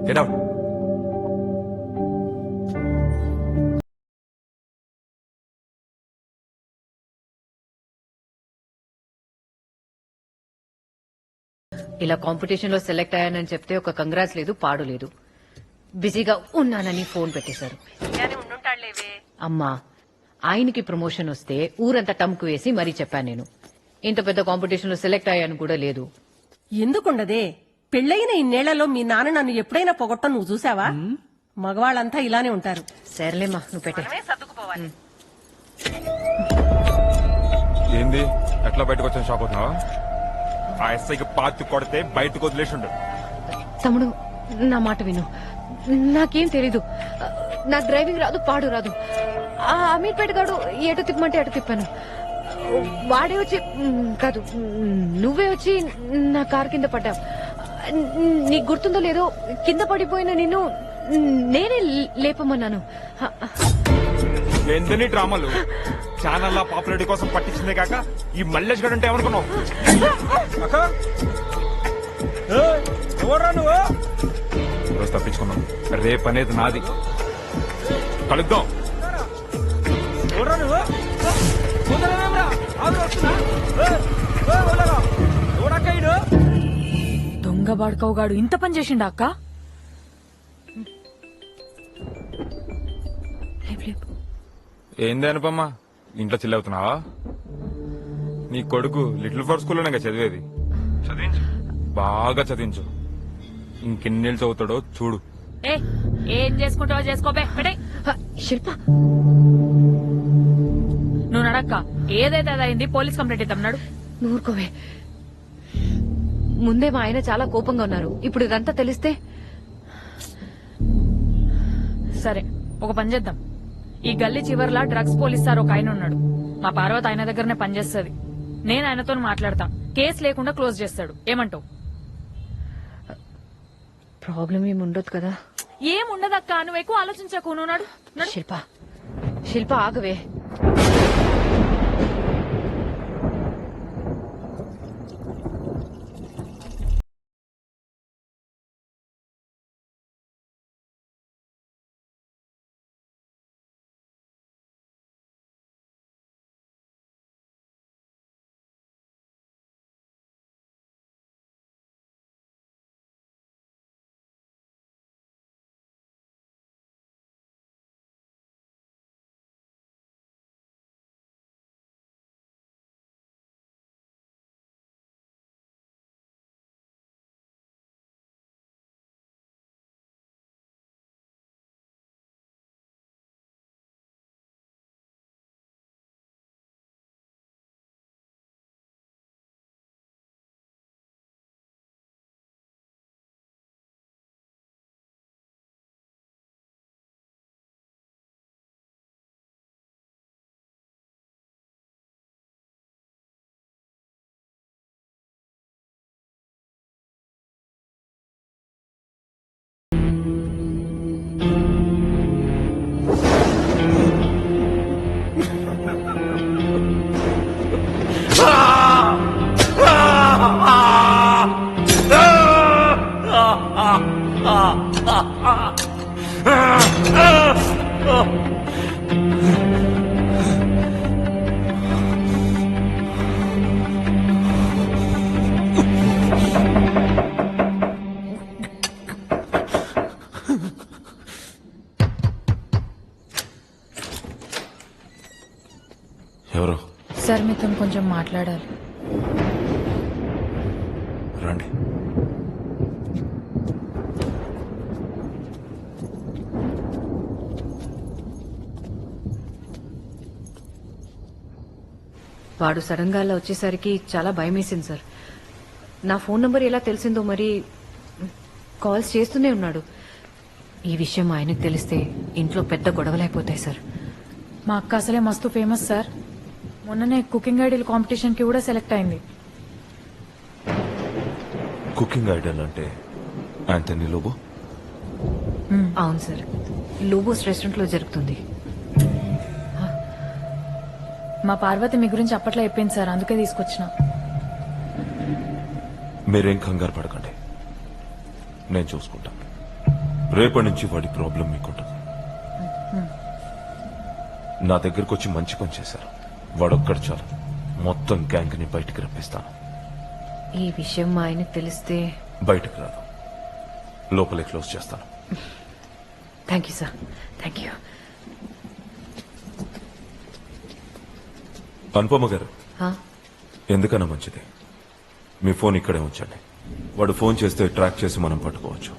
Get out. ఇలా కాంపిటీషన్ లో సెలెక్ట్ అయ్యానని చెప్తే ఒక కంగ్రాట్స్ లేదు, పాడు లేదు. బిజీగా ఉన్నానని ఫోన్ పెట్టేశారు. అమ్మా, ఆయనకి ప్రమోషన్ వస్తే ఊరంతా టమ్కు వేసి మరీ చెప్పాను నేను. ఇంత పెద్ద కాంపిటీషన్ లో సెలెక్ట్ అయ్యాను కూడా లేదు. ఎందుకుండదే? పెళ్లైన ఇన్నేళ్లలో మీ నాన్న నన్ను ఎప్పుడైనా పొగట్టం నువ్వు చూసావా? మగవాళ్ళంతా ఇలానే ఉంటారు. సరేలేమ్మా, నువ్వు పెట్టే. ఏంది ఎట్లా బయటకు వచ్చాను? షాక్ అవుతున్నావా? ఆ ఎస్ఐకి పాతి కొడితే బయటకు వదిలేసిండు. తమ్ముడు, నా మాట విను. నాకేం తెలీదు. నాకు డ్రైవింగ్ రాదు, పాడు రాదు. ఆ అమీర్పేట గాడు ఎటు తిప్పమంటే అటు తిప్పాను. వాడే వచ్చి కాదు, నువ్వే వచ్చి నా కారు కింద పడ్డావు. నీకు గుర్తుందో లేదో, కింద పడిపోయిన నిన్ను నేనే లేపమన్నాను. ఏందని డ్రామాలు? ఛానల్ పాపులారిటీ కోసం పట్టించిందే కాక ఈ మల్లేష్ గడ్ అంటే ఏమనుకున్నావు? రోజు తప్పించుకున్నాం. రేపు అనేది నాది. కలుద్దాం. దొంగ బాడుకోగాడు ఇంత పని చేసిండా అక్క? ఏంది అనుపమ్మా, ఇంట్లో చిల్లవుతున్నావా? నీ కొడుకు లిటిల్ ఫర్ స్కూల్లోనే చదివేది. చదివించు, బాగా చదివించు. ఇంకెన్నేళ్ళు చదువుతాడో చూడు. ఏం చేసుకుంటావో చేసుకోబే. శిల్ప, నువ్వు నడక్క. ఏదైతే అదైంది, పోలీస్ కంప్లైంట్ ఇద్దాం. నూరుకోవే. ముందే మా ఆయన చాలా కోపంగా ఉన్నారు. ఇప్పుడు ఇదంతా తెలిస్తే? సరే, ఒక పని చేద్దాం. ఈ గల్లీ చివర్లా డ్రగ్స్ పోలీస్ సార్ ఒక ఆయన ఉన్నాడు. మా పార్వతి ఆయన దగ్గరనే పనిచేస్తుంది. నేను ఆయనతో మాట్లాడతా. కేసు లేకుండా క్లోజ్ చేస్తాడు. ఏమంటావు? ప్రాబ్లం ఏముండదు కదా? ఏముండదక్క, నువ్వు ఎక్కువ ఆలోచించకు. నువ్వు నడు. శిల్ప ఆగవే. సార్ మీతో కొంచెం మాట్లాడాలి. రండి. వాడు సడన్ గా అలా వచ్చేసరికి చాలా భయం వేసింది సార్. నా ఫోన్ నంబర్ ఎలా తెలిసిందో మరి కాల్స్ చేస్తూనే ఉన్నాడు. ఈ విషయం ఆయనకు తెలిస్తే ఇంట్లో పెద్ద గొడవలైపోతాయి సార్. మా అక్క అసలే మస్తు ఫేమస్ సార్. మొన్ననే కుకింగ్ ఐడియల్ కాంపిటీషన్ కి కూడా సెలెక్ట్ అయింది. కుకింగ్ ఐడల్ అంటే యాంథనీ లోబో? అవును సార్, లోబోస్ రెస్టారెంట్ లో జరుగుతుంది. మా పార్వతి మీ గురించి అప్పట్లో చెప్పింది సార్, అందుకే తీసుకొచ్చిన. మీరేం కంగారు పడకండి, నేను చూసుకుంటా. రేపటి నుంచి వాడి ప్రాబ్లం మీకుంటుంది. నా దగ్గరకు వచ్చి మంచి పని చేశారు. వాడొక్కడు చాలు, మొత్తం గ్యాంగ్ ని బయటికి రప్పిస్తాను. ఈ విషయం మా ఆయనకు తెలిస్తే బయటకు రాదు, లోపలే క్లోజ్ చేస్తాను. Thank you sir, thank you. Anupama గారు, ఎందుకన్నా మంచిది మీ ఫోన్ ఇక్కడే ఉంచండి. వాడు ఫోన్ చేస్తే ట్రాక్ చేసి మనం పట్టుకోవచ్చు.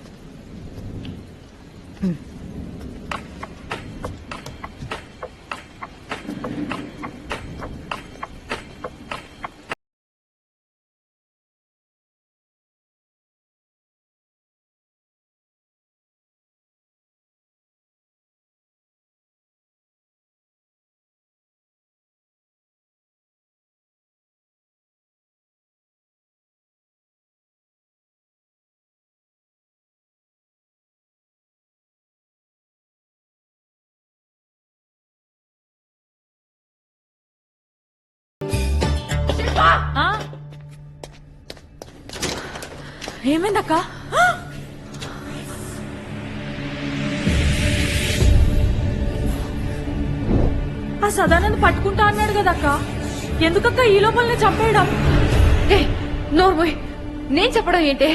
ఏమైందక్క? ఆ సదానంద్ పట్టుకుంటా అన్నాడు కదక్క, ఎందుకక్క ఈ లోపలనే చంపేయడం? నోర్మోయ్, నేను చెప్పడం ఏంటే?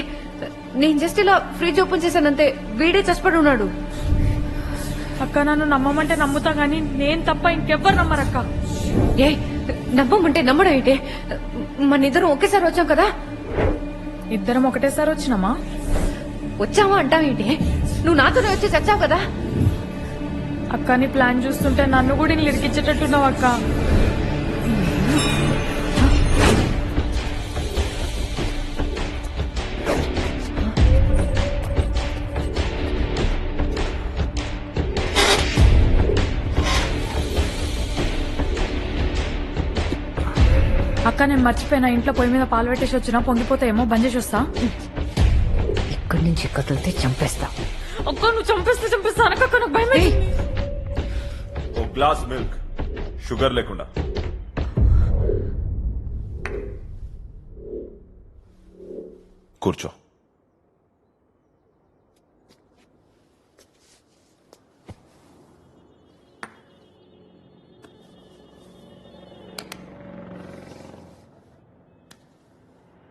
నేను జస్ట్ ఇలా ఫ్రిడ్జ్ ఓపెన్ చేశానంతే, వీడే చచ్చిపడి ఉన్నాడు. అక్క నన్ను నమ్మమంటే నమ్ముతా గానీ నేను తప్ప ఇంకెవ్వరు నమ్మరక్క. ఏ నమ్మమంటే నమ్మడం ఏంటే? మన ఇద్దరం ఒకేసారి వచ్చాం కదా. ఇద్దరం ఒకటేసారి వచ్చినామా? వచ్చావా అంటావేంటి? నువ్వు నాతోనే వచ్చి చచ్చావు కదా. అక్క నీ ప్లాన్ చూస్తుంటే నన్ను కూడా ఇరికిచ్చేటట్టున్నావు అక్క. అక్క నేను మర్చిపోయినా, ఇంట్లో పొయ్యి మీద పాలు పెట్టేసి వచ్చినా పొంగిపోతే ఏమో బంద్ చేసి వస్తా. ఇక్కడి నుంచి కదిలితే చంపేస్తా. అక్క నువ్వు చంపేస్తా అనకక్క, నాకు భయం. ఓ గ్లాస్ మిల్క్, షుగర్ లేకుండా. కూర్చో.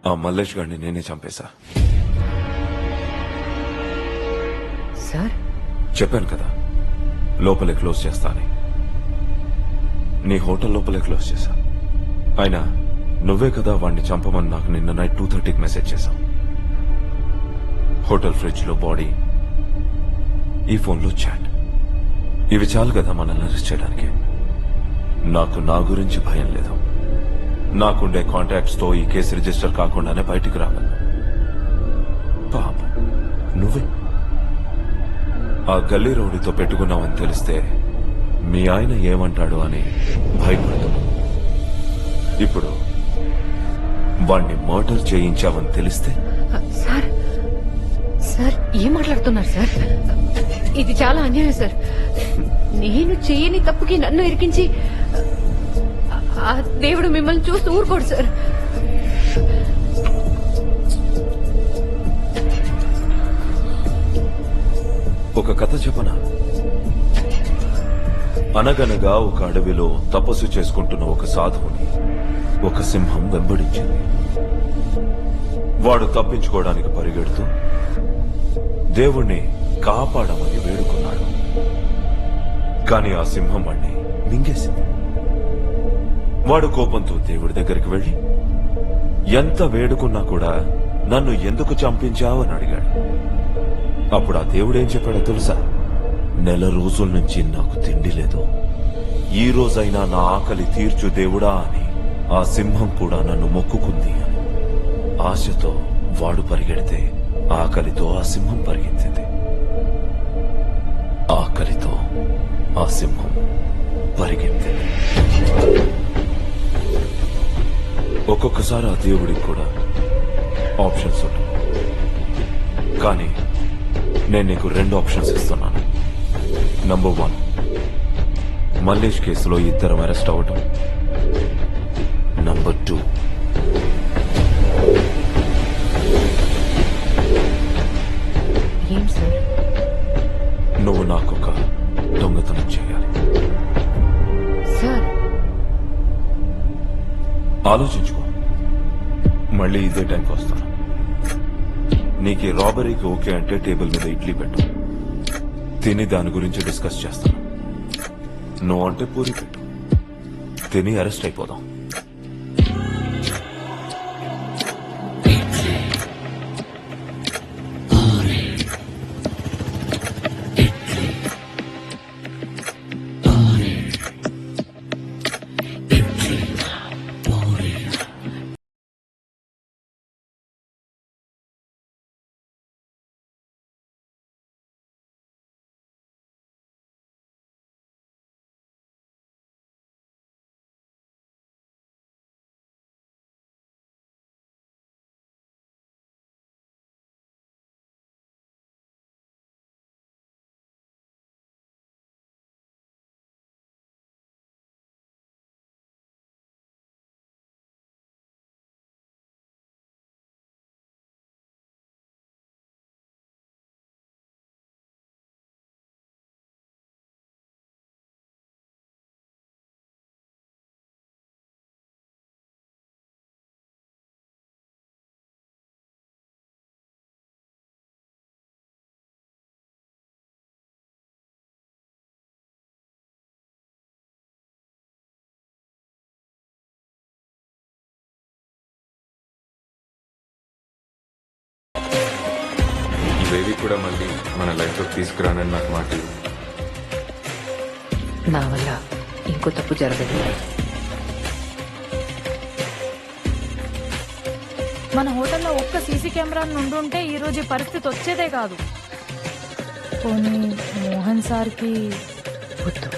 ఆ మల్లేష్ గారిని నేనే చంపేశా. సార్ చెప్పాను కదా లోపలే క్లోజ్ చేస్తా అని. నీ హోటల్ లోపలే క్లోజ్ చేశా. అయినా నువ్వే కదా వాడిని చంపమని నాకు నిన్న నైట్ 2:30కి మెసేజ్ చేశావు. హోటల్ ఫ్రిడ్జ్ లో బాడీ, ఈ ఫోన్లో చాట్, ఇవి చాలు కదా మనల్ని అరెస్ట్ చేయడానికి. నాకు నా గురించి భయం లేదు. నాకుండే కాంటాక్ట్స్ తో ఈ కేసు రిజిస్టర్ కాకుండానే బయటికి రాగలను. పాప నువ్వే ఆ గల్లీ రౌడీతో పెట్టుకున్నావని తెలిస్తే మీ ఆయన ఏమంటాడు అని భయపడుతున్నా. ఇప్పుడు వాణ్ణి మర్డర్ చేయించావని తెలిస్తే? సార్ సార్ ఏం మాట్లాడుతున్నారు సార్? ఇది చాలా అన్యాయం సార్. నేను చేయని తప్పుకి నన్ను ఇరికించి ఆ దేవుడు మిమ్మల్ని చూస్తూ ఊరుకోడు సార్. ఒక కథ చెప్పనా? అనగనగా ఒక అడవిలో తపస్సు చేసుకుంటున్న ఒక సాధువుని ఒక సింహం వెంబడించింది. వాడు తప్పించుకోవడానికి పరిగెడుతూ దేవుణ్ణి కాపాడమని వేడుకున్నాడు. కాని ఆ సింహం వాణ్ణి మింగేసింది. వాడు కోపంతో దేవుడి దగ్గరికి వెళ్లి ఎంత వేడుకున్నా కూడా నన్ను ఎందుకు చంపించావని అడిగాడు. అప్పుడు ఆ దేవుడేం చెప్పాడో తెలుసా? నెల రోజుల నుంచి నాకు తిండి లేదు, ఈ రోజైనా నా ఆకలి తీర్చు దేవుడా అని ఆ సింహం కూడా నన్ను మొక్కుకుంది అని. ఆశతో వాడు పరిగెడితే ఆకలితో ఆ సింహం పరిగెత్తింది. ఆకలితో ఆ సింహం పరిగెత్తింది. ఒక్కొక్కసారి ఆ దేవుడికి కూడా ఆప్షన్స్ ఉంటాయి. కానీ నేను నీకు 2 ఆప్షన్స్ ఇస్తున్నాను. నంబర్ 1, మల్లేష్ కేసులో 2 అరెస్ట్ అవటం. నంబర్ 2, ఏం సార్? నువ్వు నాకొక దొంగతనం చేయాలి. సార్ ఆలోచించుకో, మళ్ళీ ఇదే టైంకి వస్తాను. నీకు రాబరీకి ఓకే అంటే టేబుల్ మీద ఇడ్లీ పెట్టు, తిని దాని గురించి డిస్కస్ చేస్తాను. నువ్వు అంటే పూరి పెట్టు, తిని అరెస్ట్ అయిపోదాం. ఇవేవి కూడా మళ్ళీ మన లైఫ్ లో తీసుకురానని నాకు మాట ఇవ్వు. నా వల్ల ఇంకో తప్పు జరగదు. మన హోటల్లో ఒక్క సీసీ కెమెరా ఉండుంటే ఈ రోజు ఈ పరిస్థితి వచ్చేదే కాదు. పోనీ మోహన్ సార్కి వద్దు,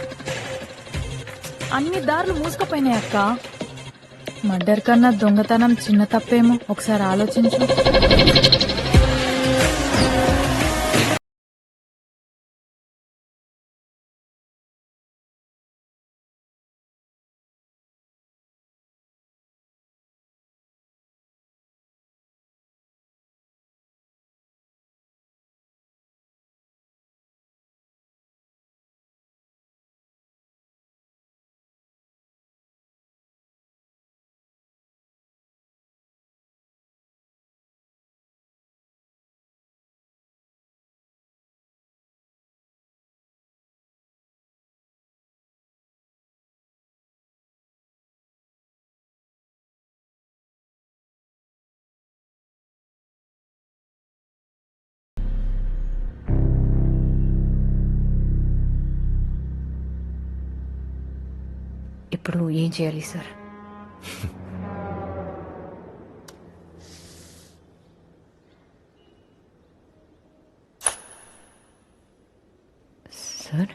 అన్ని దారులు మూసుకుపోయినాయి అక్క. మర్డర్ కన్నా దొంగతనం చిన్న తప్పేమో, ఒకసారి ఆలోచించు. ఇప్పుడు ఏం చేయాలి సార్? సార్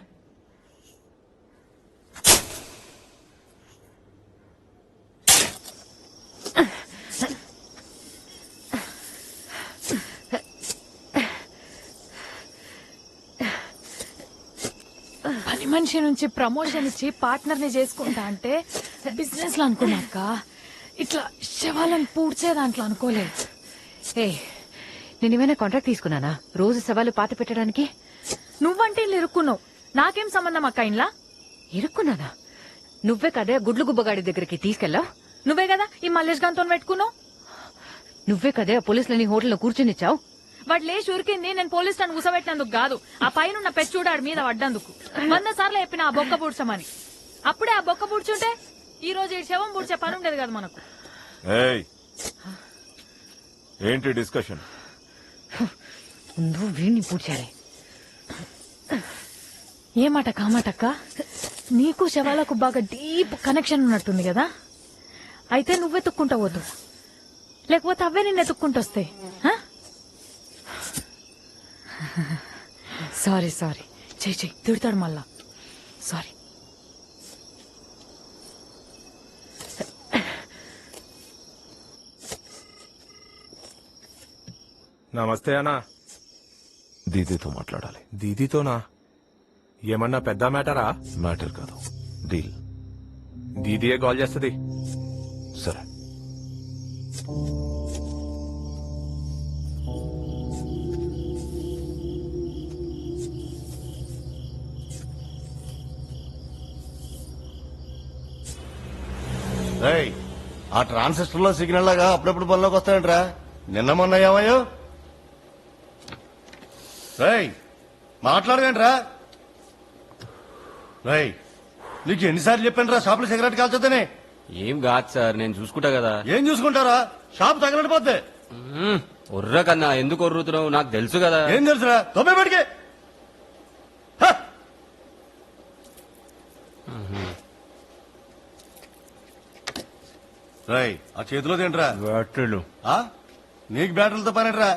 పని మనిషి నుంచి ప్రమోషన్ ఇచ్చి పార్ట్నర్ ని చేసుకుంటా అంటే బిజినెస్ లో అనుకున్నాక ఇట్లా శవాలను పూడ్చే దాంట్లో అనుకోలేదు. నేను ఏమైనా కాంట్రాక్ట్ తీసుకున్నానా రోజు శవాలు పాత పెట్టడానికి? నువ్వంటే ఇల్లు ఇరుక్కున్నావు, నాకేం సంబంధం అక్క? ఇంట్లో ఇరుక్కున్నానా? నువ్వే కదా గుడ్లు గుబ్బగాడి దగ్గరికి తీసుకెళ్ళావు. నువ్వే కదా ఈ మల్లేష్ గాంతో పెట్టుకున్నావు. నువ్వే కదా పోలీసులని హోటల్లో కూర్చొనిచ్చావు. వాడు లేచి ఉరికింది నేను పోలీస్ స్టేషన్ కూసబెట్టినందుకు కాదు, ఆ పైన పెచ్చుడాడి మీద పడ్డందుకు. 100 సార్లు చెప్పిన ఆ బొక్క పూడ్చమని. అప్పుడే ఆ బొక్క పూడ్చుంటే ఈ రోజు ఈ శవం పూడ్చే పని ఉండేది కదా మనకు. ఏయ్, ఏంటి డిస్కషన్? ముందు వీడిని పూడ్చాలి. ఏమాట కామాటక్క, నీకు శవాలకు బాగా డీప్ కనెక్షన్ ఉన్నట్టుంది కదా, అయితే నువ్వెత్తుక్కుంటా పోతు, లేకపోతే అవే నిన్ను ఎత్తుక్కుంటొస్తాయి. సారీ సారీ, చెయ్యి తిడతాడు మళ్ళా. సారీ. నమస్తే అన్నా. దీదీతో మాట్లాడాలి. దీదీతోనా? ఏమన్నా పెద్ద మ్యాటరా? మ్యాటర్ కాదు, డీల్. దీదీయే కాల్ చేస్తుంది. సరే. ఆ ట్రాన్సిస్టర్ లో సిగ్నల్ లాగా అప్పుడప్పుడు పనిలోకి వస్తాయంట్రా. నిన్న మొన్న ఏమయ్యో మాట్లాడవేంట్రా? నీకు ఎన్నిసార్లు చెప్పాను రా షాప్ లో సిగరెట్ కాల్చొద్దని? ఏం కాదు సార్, నేను చూసుకుంటా కదా. ఏం చూసుకుంటారా? షాప్ తగలడిపోద్ది. ఒర్ర కన్నా ఎందుకు ఒర్రుతున్నావు? నాకు తెలుసు కదా. ఏం తెలుసురా? తొంభై బడికి ఆ చేతిలో తింటరా బ్యాటరీలు. నీకు బ్యాటరీలతో పనిట్రా.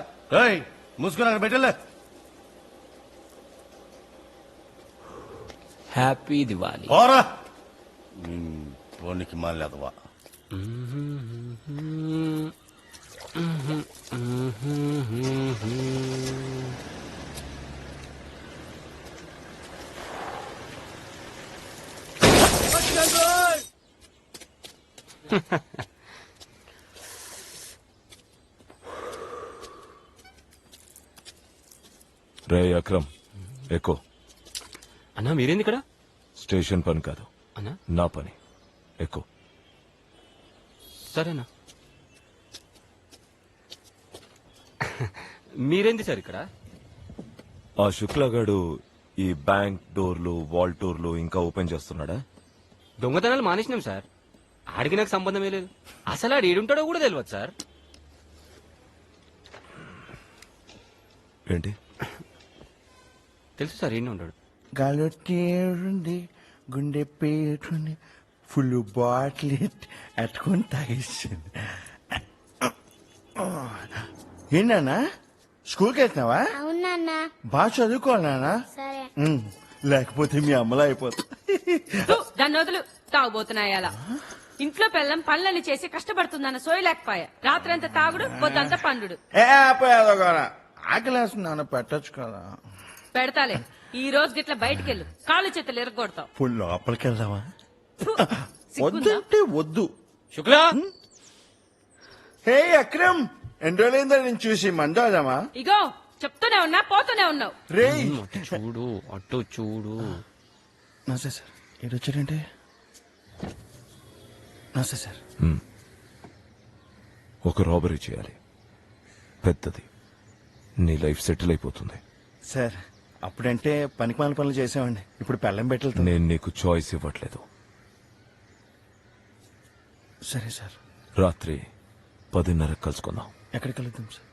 మూసుకుని అక్కడ పెట్టలే. హ్యాపీ దివాళీ. పోరా పోనికి మాలేదవా. రే అక్రమ్, ఎక్కువ. అన్నా మీరేంది ఇక్కడ? స్టేషన్ పని కాదు అన్నా, నా పని. ఎక్కువ. సరేనా. మీరేంది సార్ ఇక్కడ? ఆ శుక్లగాడు ఈ బ్యాంక్ డోర్లు, వాల్ డోర్లు ఇంకా ఓపెన్ చేస్తున్నాడా? దొంగతనాలు మానేసినాం సార్. ఆడికి నాకు సంబంధమే లేదు. అసలు ఆడు ఏడుంటాడో కూడా తెలియదు సార్. ఏంటి? తెలుసు సార్, ఏడు ఉంటాడు. గాలొట్టేడుంది, గుండె పేరుంది, ఫుల్ బాటిల్ అట్టుకొని తాగేసింది. ఏంటన్నా స్కూల్కి వెళ్తున్నావా? అవునా? బాగా చదువుకోవాలన్నా. సరే. లేకపోతే మీ అమ్మలా అయిపోతా. దాన్ని వదులు. తాగుబోతున్నాయాల ఇంట్లో పిల్లం పనులన్నీ చేసి కష్టపడుతుందన్న సోయలేకపోయా. రాత్రంతా తాగుడు, పొద్దంతా పండుడు. ఆకలేస్తున్నాను, పెట్టచ్చు కదా. పెడతాలే. ఈ రోజు గిట్ల బయటకెళ్ళు, కాళ్ళు చేతులు ఎరగొడతావు. ఫుల్ లోపలికి వెళ్దామా? సిగ్గుందా? వద్దంటే వద్దు. శుక్లా, హే అక్రమ్, ఎన్ని రోజులైందా నేను చూసి మందాదామా? ఇగో చెప్తూనే ఉన్నా, పోతూనే ఉన్నావు. రే చూడు, అటు చూడు. నమస్తే సార్. ఏడొచ్చారంటే? నమస్తే సార్. ఒక రాబరీ చేయాలి, పెద్దది. నీ లైఫ్ సెటిల్ అయిపోతుంది. సార్ అప్పుడంటే పనికిమాల పనులు చేసామండి, ఇప్పుడు పెళ్ళం పెట్టెళ్తాం. నేను నీకు చాయిస్ ఇవ్వట్లేదు. సరే సార్. రాత్రి 10:30 కలుసుకుందాం. ఎక్కడికి కలుద్దాం సార్?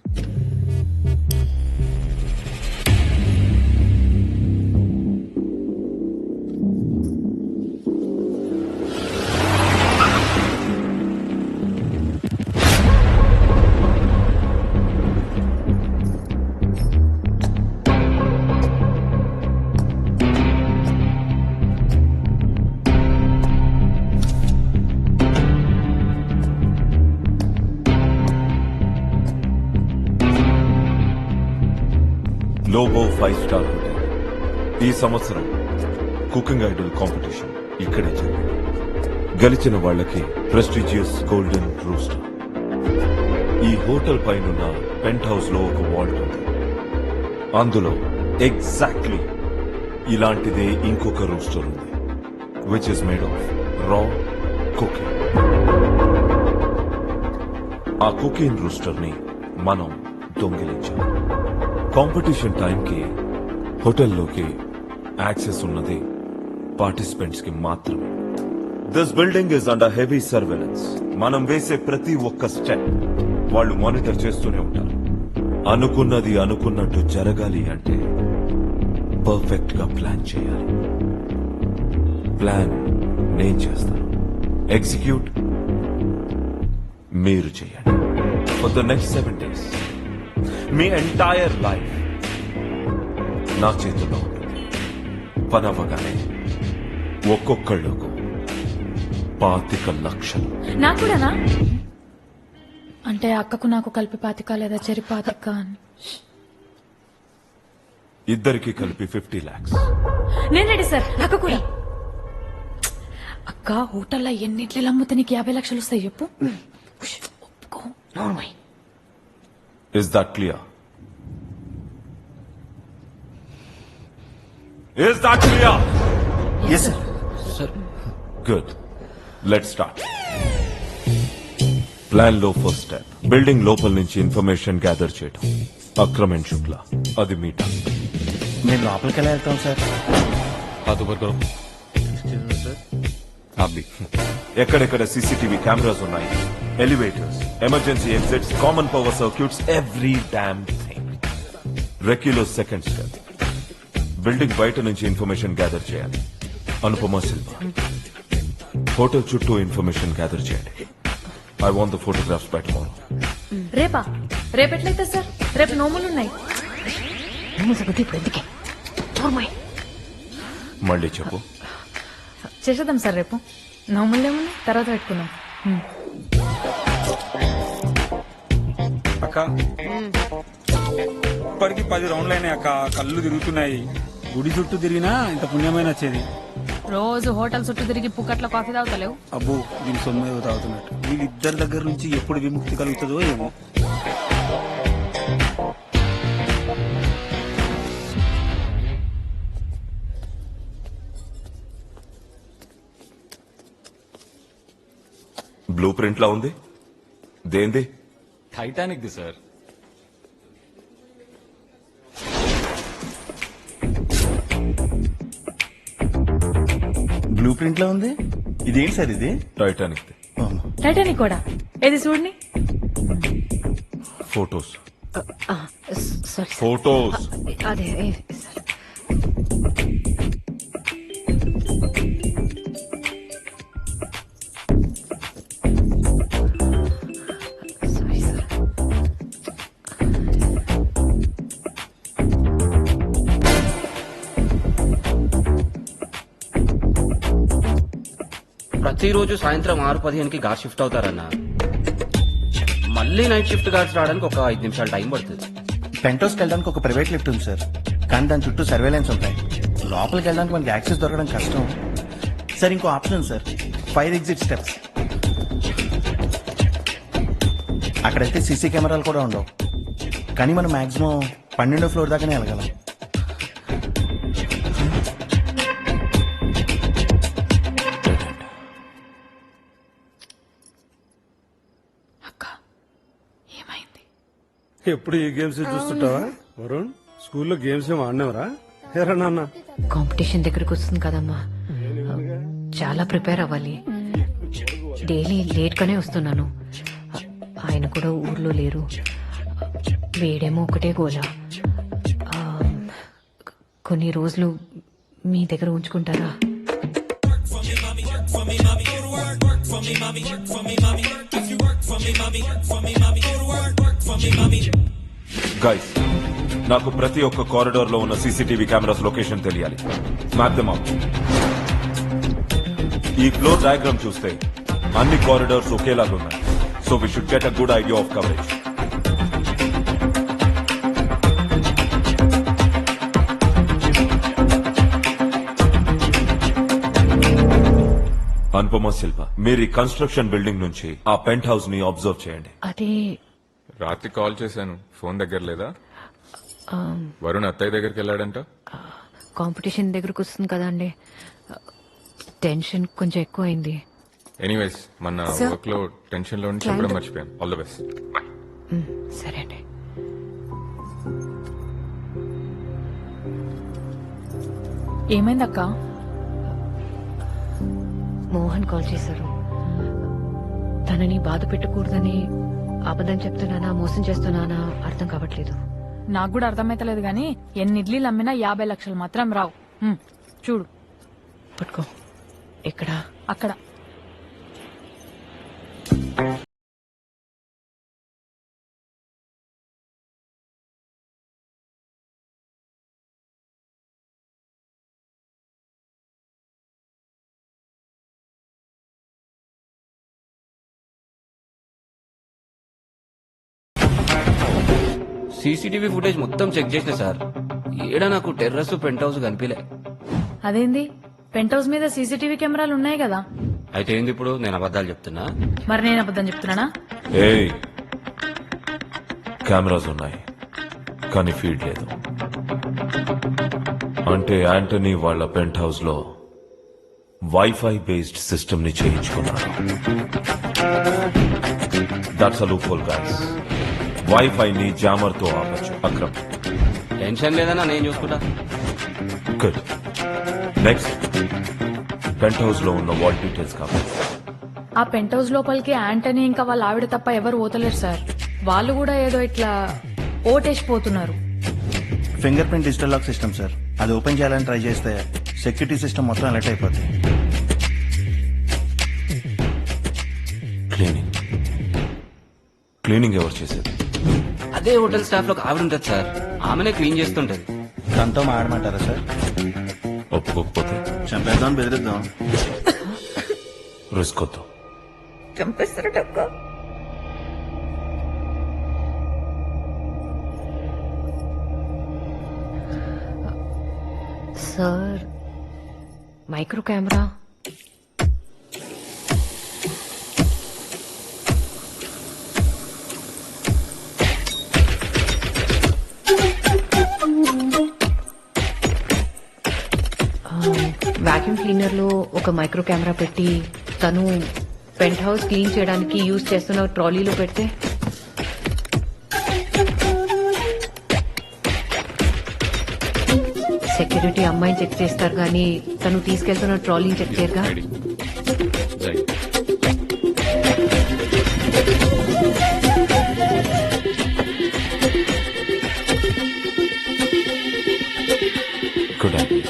లోబో 5-స్టార్ హోటల్. ఈ సంవత్సరం కుకింగ్ ఐడల్ కాంపిటీషన్ ఇక్కడే జరిగింది. గెలిచిన వాళ్ళకి ప్రెస్టీజియస్ గోల్డెన్ రూస్టర్. ఈ హోటల్ పైనున్న పెంట్ హౌస్ లో ఒక వాల్ట్ ఉంది. అందులో ఎగ్జాక్ట్లీ ఇలాంటిదే ఇంకొక రూస్టర్ ఉంది, విచ్ ఇస్ మేడ్ ఆఫ్ రా కుకింగ్. ఆ కుకింగ్ రూస్టర్ ని మనం దొంగిలించాం. కాంపిటీషన్ టైంకి హోటల్లోకి యాక్సెస్ ఉన్నది పార్టిసిపెంట్స్ కి మాత్రమే. This building is under heavy surveillance. మనం వేసే ప్రతి ఒక్క స్టెప్ వాళ్ళు మానిటర్ చేస్తూనే ఉంటారు. అనుకున్నది అనుకున్నట్టు జరగాలి అంటే పర్ఫెక్ట్ గా ప్లాన్ చేయాలి. ప్లాన్ నేను చేస్తాను, ఎగ్జిక్యూట్ మీరు చేయండి. For the next 7 days me entire life నా చేతుల్లో ఉంటుంది. పని అవ్వగానే ఒక్కొక్కళ్ళకు 25 లక్షలు. నాకు కూడానా? అంటే అక్కకు నాకు కలిపి 25 లేదా చెరి 25 అని. ఇద్దరికి కలిపి 50 lakhs. నేను రెడీ సార్. అక్క కూడా. అక్క హోటల్లో ఎన్ని ఇడ్లీలు అమ్ముతే నీకు 50 లక్షలు వస్తాయి చెప్పు. ఒప్పుకో. Is that clear? Is that clear? Yes, sir. Sir. Good. Let's start. Plan లో ఫస్ట్ స్టెప్ బిల్డింగ్ లోపల నుంచి ఇన్ఫర్మేషన్ గ్యాదర్ చేయడం. అక్రమ్ అండ్ శుక్లా, అది మీ టాస్క్. మేము లోపలికి ఎలా వెళ్తాం సార్? ఎక్కడెక్కడ సీసీటీవీ కెమెరాస్ ఉన్నాయి, elevators, emergency exits, common power circuits, every damn thing. రెక్యులో సెకండ్ స్టెప్ బిల్డింగ్ బయట నుంచి ఇన్ఫర్మేషన్ గ్యాదర్ చేయాలి. అనుపమ సిల్వా, హోటల్ చుట్టూ ఇన్ఫర్మేషన్ గ్యాదర్ చేయండి. I want the photographs by tomorrow. రేపా? రేపెట్లయితే సార్? రేపు నోములున్నాయి. మళ్ళీ చెప్పు. చేసేద్దాం సార్ రేపు. నోములేమున్నాయి, తర్వాత పెట్టుకుందాం. అక్క ఇప్పటికి 10 రౌండ్లు అయినాయి అక్క. కళ్ళు తిరుగుతున్నాయి. గుడి చుట్టూ తిరిగినా ఇంత పుణ్యమైన వచ్చేది. రోజు హోటల్ చుట్టూ తిరిగి పుక్కట్ల కాఫీ తాగుతలేవు. అబ్బో, దీని సొమ్ము తాగుతున్నట్టు. వీళ్ళిద్దరి దగ్గర నుంచి ఎప్పుడు విముక్తి కలుగుతుందో ఏమో. బ్లూ ప్రింట్ లా ఉంది. దేంది? టైటానిక్ ది సార్. బ్లూ ప్రింట్ లో ఉంది. ఇదేంటి సార్ ఇది? టైటానిక్. టైటానిక్ కూడా ఏది చూడండి. ఫోటోస్. Sorry photos. అదే ప్రతిరోజు సాయంత్రం 6:15కి గార్డ్ షిఫ్ట్ అవుతారన్న. మళ్ళీ నైట్ షిఫ్ట్ గార్డ్స్ రావడానికి ఒక 5 నిమిషాలు టైం పడుతుంది. పెంట్ హౌస్కి వెళ్ళడానికి ఒక ప్రైవేట్ లిఫ్ట్ ఉంది సార్, కానీ దాని చుట్టూ సర్వేలెన్స్ ఉంటాయి. లోపలికి వెళ్ళడానికి మనకి యాక్సెస్ దొరకడం కష్టం సార్. ఇంకో ఆప్షన్ ఉంది సార్, 5 ఎగ్జిట్ స్టెప్స్. అక్కడైతే సీసీ కెమెరాలు కూడా ఉండవు, కానీ మనం మాక్సిమం 12వ ఫ్లోర్ దాకానే వెళ్ళగలం. ఎప్పుడు ఈ గేమ్స్ చూస్తుంటావా వరుణ్? స్కూల్లో గేమ్స్ ఏం ఆడినవరా? ఎరా నాన్న, కాంపిటీషన్ దగ్గరకు వస్తుంది కదమ్మా, చాలా ప్రిపేర్ అవ్వాలి. డైలీ లేట్ గానే వస్తున్నాను. ఆయన కూడా ఊర్లో లేరు. వేడేమో ఒకటే గోల. కొన్ని రోజులు మీ దగ్గర ఉంచుకుంటారా? గైస్, నాకు ప్రతి ఒక్క కారిడార్ లో ఉన్న సీసీటీవీ కెమెరాస్ లొకేషన్ తెలియాలి. Map them out. ఈ ఫ్లోర్ డయాగ్రామ్ చూస్తే అన్ని కారిడార్స్ ఒకేలాగా ఉన్నాయి. So we should get a good idea of coverage. Anupama Shilpa, మీరు ఈ కన్స్ట్రక్షన్ బిల్డింగ్ నుంచి ఆ పెంట్ హౌస్ ని అబ్జర్వ్ చేయండి. అదే రాత్రి కాల్ చేశాను, ఫోన్ దగ్గర లేదా? వరుణ్ అత్తయ్య దగ్గరికి వెళ్ళాడంట. కాంపిటీషన్ దగ్గరకు వస్తుంది కదా అండి, టెన్షన్ కొంచెం ఎక్కువ అయింది. ఎనీవేస్, మన వర్క్ లో టెన్షన్ లో చెప్పడం మర్చిపోయాను. All the best. సరే అండి. ఏమైందక్క? మోహన్ మోహన్ కాల్ చేశారు. తనని బాధ పెట్టకూడదని అబద్ధం చెప్తున్నానా మోసం చేస్తున్నానా అర్థం కావట్లేదు. నాకు కూడా అర్థమైతలేదు గాని ఎన్ని ఇడ్లీలు అమ్మినా 50 లక్షలు మాత్రం రావు. చూడు పట్టుకో. ఎక్కడ? అక్కడ. సీసీటీవీ ఫుటేజ్ మొత్తం చెక్ చేసిన సార్, ఏడా నాకు టెర్రస్ పెంట్ హౌస్ కనిపించలే. అదేంది? పెంట్ హౌస్ మీద సీసీటీవీ కెమెరాలు ఉన్నాయి కదా. అయితే ఏంది ఇప్పుడు? నేను అబద్ధాలు చెప్తున్నా? మరి నేను అబద్ధం చెప్తున్నానా? ఏయ్, కెమెరాస్ ఉన్నాయి కానీ ఫీడ్ లేదు. అంటే యాంటనీ వాళ్ళ పెంట్ హౌస్ లో వైఫై బేస్డ్ సిస్టమ్ ని చేయించుకున్నారు. That's a loop whole guys. Wifi ని జామర్ తో ఆపచ్చు. అక్రమ్, టెన్షన్ లేదన్నా, నేను చూసుకుంటా. గుడ్. నెక్స్ట్, పెంట్ హౌస్ లో ఉన్న వాల్ డీటెయిల్స్ కావాలి. ఆ పెంట్ హౌస్ లోపలికి యాంటనీ ఇంకా వాళ్ళ ఆవిడ తప్ప ఎవరు పోతలేరు సార్. వాళ్ళు కూడా ఏదో ఇట్లా ఓటేసిపోతున్నారు. Fingerprint digital lock system sir. అది ఓపెన్ చేయాలని ట్రై చేస్తే సెక్యూరిటీ సిస్టమ్ మొత్తం అలర్ట్ అయిపోతుంది. క్లీనింగ్ ఎవరు చేసేది? అదే హోటల్ స్టాఫ్ లో ఆవిడ ఉంటుంది సార్, ఆమెనే క్లీన్ చేస్తుంటది. తనతో మాడమంటారా సార్? ఒప్పుకోకపోతే చంపేద్దాం, బెదిరిద్దాం. రిస్క్ వద్దు. చంపేస్తారట. Sir, micro camera. Vacuum cleaner లో ఒక మైక్రో కెమెరా పెట్టి తను పెంట్ హౌస్ క్లీన్ చేయడానికి యూజ్ చేస్తున్న ట్రాలీలో పెడితే సెక్యూరిటీ అమ్మాయిని చెక్ చేస్తారు కానీ తను తీసుకెళ్తున్న ట్రాలీని చెక్ చేయరుగా. Good idea.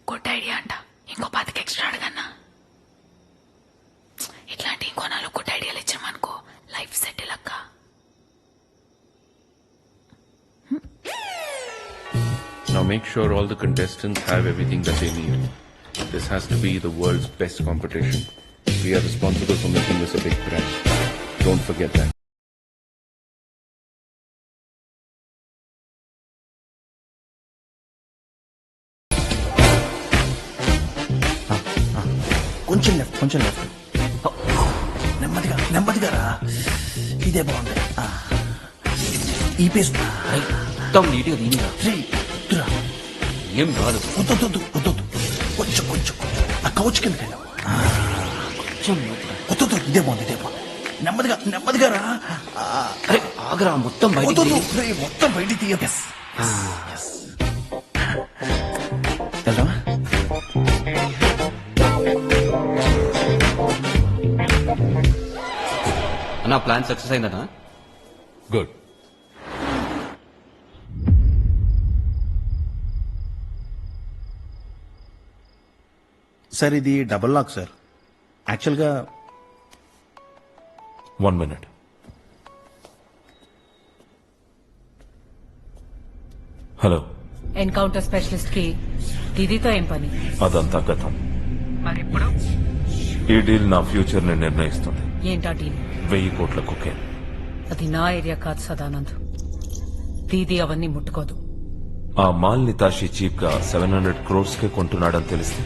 గుడ్ ఐడియా అంట. ఇంకో 10 ఎక్స్ట్రా అడగన్నా. ఇట్లాంటి ఇంకో 4 గుడ్ ఐడియాలు ఇచ్చామనుకో లైఫ్ సెటిల్ అక్క. Now make sure all the contestants have everything that they need. This has to be the world's best competition. We are responsible for making this a big brand. Don't forget that. కొంచెం left, కొంచెం left. నెమ్మదిగా, నెమ్మదిగా రా. ఇదే బాగుంది. ఈ face మొత్తం నీట్గా దీనిగా ఏం కాదు. వద్దు, కొంచెం కొంచెం ఆ కౌచ్ కింద కొంచెం వద్దు. ఇదే బాగుంది, ఇదే బాగుంది. నెమ్మదిగా, నెమ్మదిగా రా. ఆగరా, మొత్తం బయట మొత్తం బయట తీయ. వెళ్దామా? అన్నా, ప్లాన్ సక్సెస్ అయిందనా? గుడ్. సార్, ఇది డబుల్ లాక్ సార్. యాక్చువల్గా 1 minute. హలో. ఎన్కౌంటర్ స్పెషలిస్ట్ కి దీదీతో ఏం పని? అదంతా గతం. మరిప్పుడు ఈ డీల్ నా ఫ్యూచర్ ని నిర్ణయిస్తుంది. ఏంటా డీల్? 1000 కోట్ల కుకేన్. అది నా ఏరియా కాదు సదానంద్. దీదీ అవన్నీ ముట్టుకోదు. ఆ మాల్ ని తాషి చీప్ గా 700 crores కే కొంటున్నాడని తెలిస్తే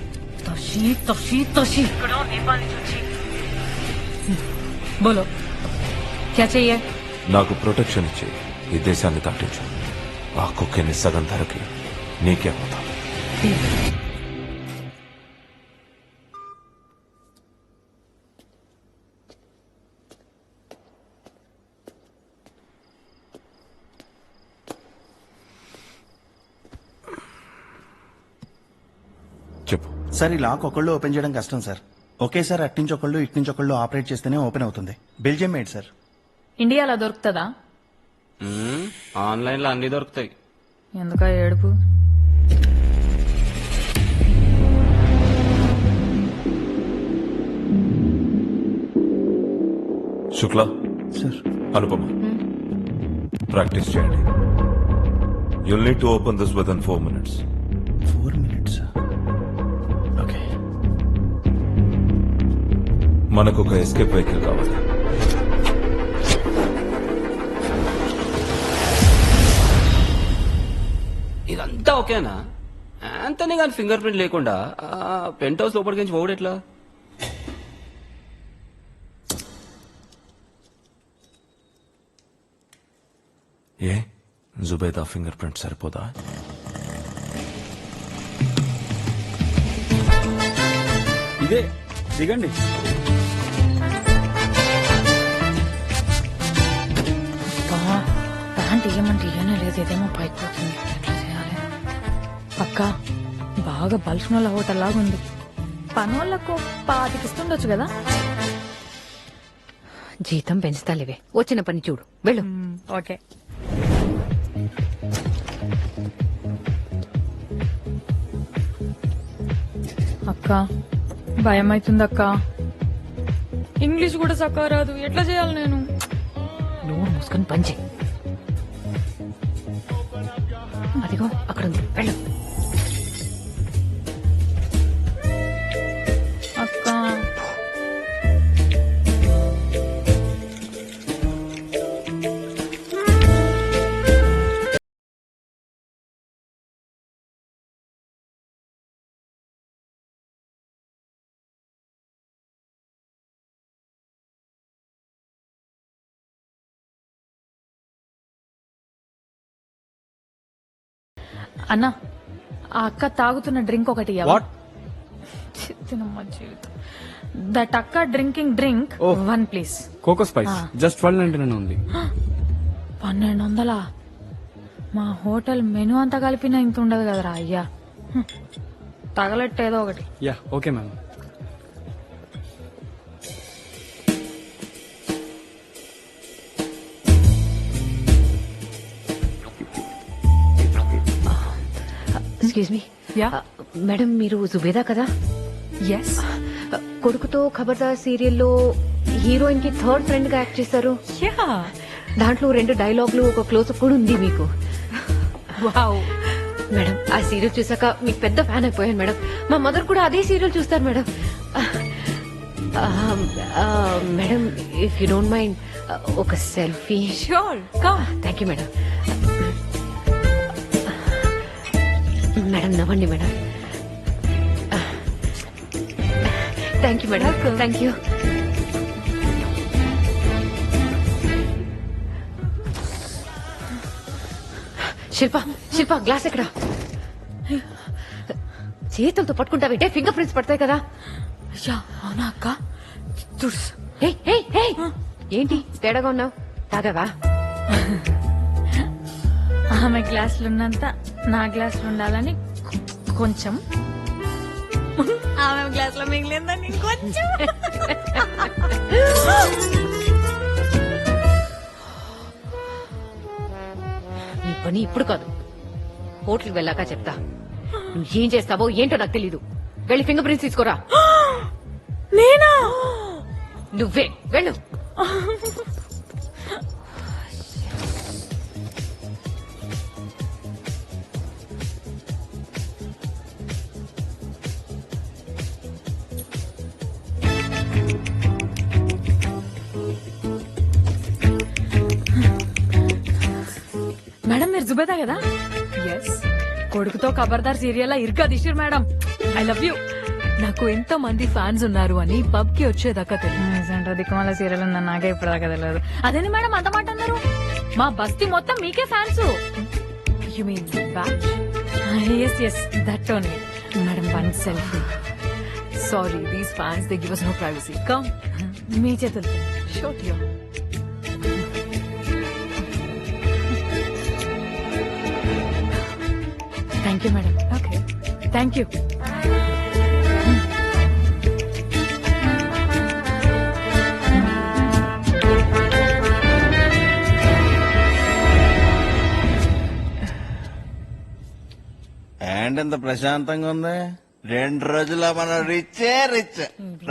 బోలో క్యా చెయ్యే? నాకు ప్రొటెక్షన్ ఇచ్చి ఈ దేశాన్ని దాటించు. ఆ కుక్కని సగం ధరకి నీకేమవుతా? సార్ ఈ లాక్ ఒకళ్ళు ఓపెన్ చేయడం కష్టం సార్. ఒకేసారి అట్నుంచి ఒకళ్ళు ఇట్నుంచి ఒకళ్ళు ఆపరేట్ చేస్తేనే ఓపెన్ అవుతుంది. Belgium made sir. ఇండియాలో దొరుకుతుందా? ఆన్లైన్ లో అన్ని దొరుకుతాయి. ఎందుక ఏడుపు? శుక్లా సార్. అనుపమ ప్రాక్టీస్ చేయండి. You'll need to open this with in 4 minutes. 4 minutes. Okay. మనకు ఒక ఎస్కేప్ వెహికల్ కావాలి. ఇదంతా ఓకేనా? అంతనే కానీ ఫింగర్ ప్రింట్ లేకుండా పెంట్ హౌస్ లోపలికి నుంచి పోవడం ఎట్లా? ఏ జుబైదా ఫింగర్ ప్రింట్ సరిపోదా? ఇదే దిగండి. ప్యాంట్ ఇయ్యమంటే ఇయ్యనే లేదు, ఇదేమో పైకి పోతుంది. ఎట్లా చేయాలి? అక్క బాగా బల్ఫ్నోళ్ళ హోటల్ లాగా ఉంది. పనోళ్ళకు 25 ఇస్తుండొచ్చు కదా? జీతం పెంచుతాలేవే, వచ్చిన పని చూడు, వెళ్ళు. ఓకే. అక్క భయం అవుతుంది అక్క. ఇంగ్లీష్ కూడా సక్క రాదు, ఎట్లా చేయాలి నేను? నువ్వు మూసుకొని పని చేయి. అదిగో అక్కడ ఉంది, వెళ్ళు. అక్క అన్నా, ఆ అక్క తాగుతున్న డ్రింక్ ఒకటి ఇయ్యవా? దట్ అక్క drinking drink 1 please. Coco spice just 12.99 ఉంది. 1200? మా హోటల్ మెనూ అంతా కలిపినా ఇంత ఉండదు కదరా అయ్యా. తగలట్టేదో ఒకటి. Yeah okay ma'am. Excuse me. Madam మీరు జుబేదా కదా? ఎస్. కొడుకుతో ఖబర్దార్ సీరియల్లో హీరోయిన్ కి థర్డ్ ఫ్రెండ్ గా యాక్ట్ చేశారు. దాంట్లో 2 డైలాగులు, ఒక క్లోజ్అప్ కూడా ఉంది మీకు. మేడం ఆ సీరియల్ చూసాక మీకు పెద్ద ఫ్యాన్ అయిపోయాను మేడం. మా మదర్ కూడా అదే సీరియల్ చూస్తారు madam. Madam if you don't mind ఒక selfie. Sure. Thank you madam. Madam నవ్వండి madam. Thank you madam. Thank you. Shilpa glass ఎక్కడ? చేతులతో పట్టుకుంటావంటే ఫింగర్ ప్రింట్స్ పడతాయి కదా. అవునా అక్క? ఏంటి తేడాగా ఉన్నావు? తాగావా? ఆమె గ్లాసులు ఉన్నంత నా గ్లాసులు ఉండాలని కొంచెం, ఆమె గ్లాసులో మిగిలిందని ఇంకొంచెం. నీ పని ఇప్పుడు కాదు, హోటల్కి వెళ్ళాక చెప్తా. నువ్వు ఏం చేస్తావో ఏంటో నాకు తెలీదు. వెళ్ళి ఫింగర్ ప్రింట్స్ తీసుకోరా. నేనా? నువ్వే వెళ్ళు. మేడం మీరు జుబేదా కదా? ఎస్. కొడుకుతో ఖబర్దార్ సీరియల్ ఇరుకా దిశర్ మేడం. I love you. నాకు ఎంతో మంది ఫ్యాన్స్ ఉన్నారు అని పబ్ కి వచ్చేదాకా తెలియదు. దిక్కుమాల సీరియల్ ఉందని నాకే ఇప్పటిదాకా తెలియదు. అదేంది మేడం అంత మాట అన్నారు? మా బస్తీ మొత్తం మీకే fans. You mean batch? Yes that only. Madam 1 selfie. Sorry these fans they give us no privacy. Come మీ చేతులతో shoot you. Thank you madam. Okay thank you. ఏంటి ప్రశాంతంగా ఉంది? 2 రోజుల్లో మనం రిచ్చే రిచ్.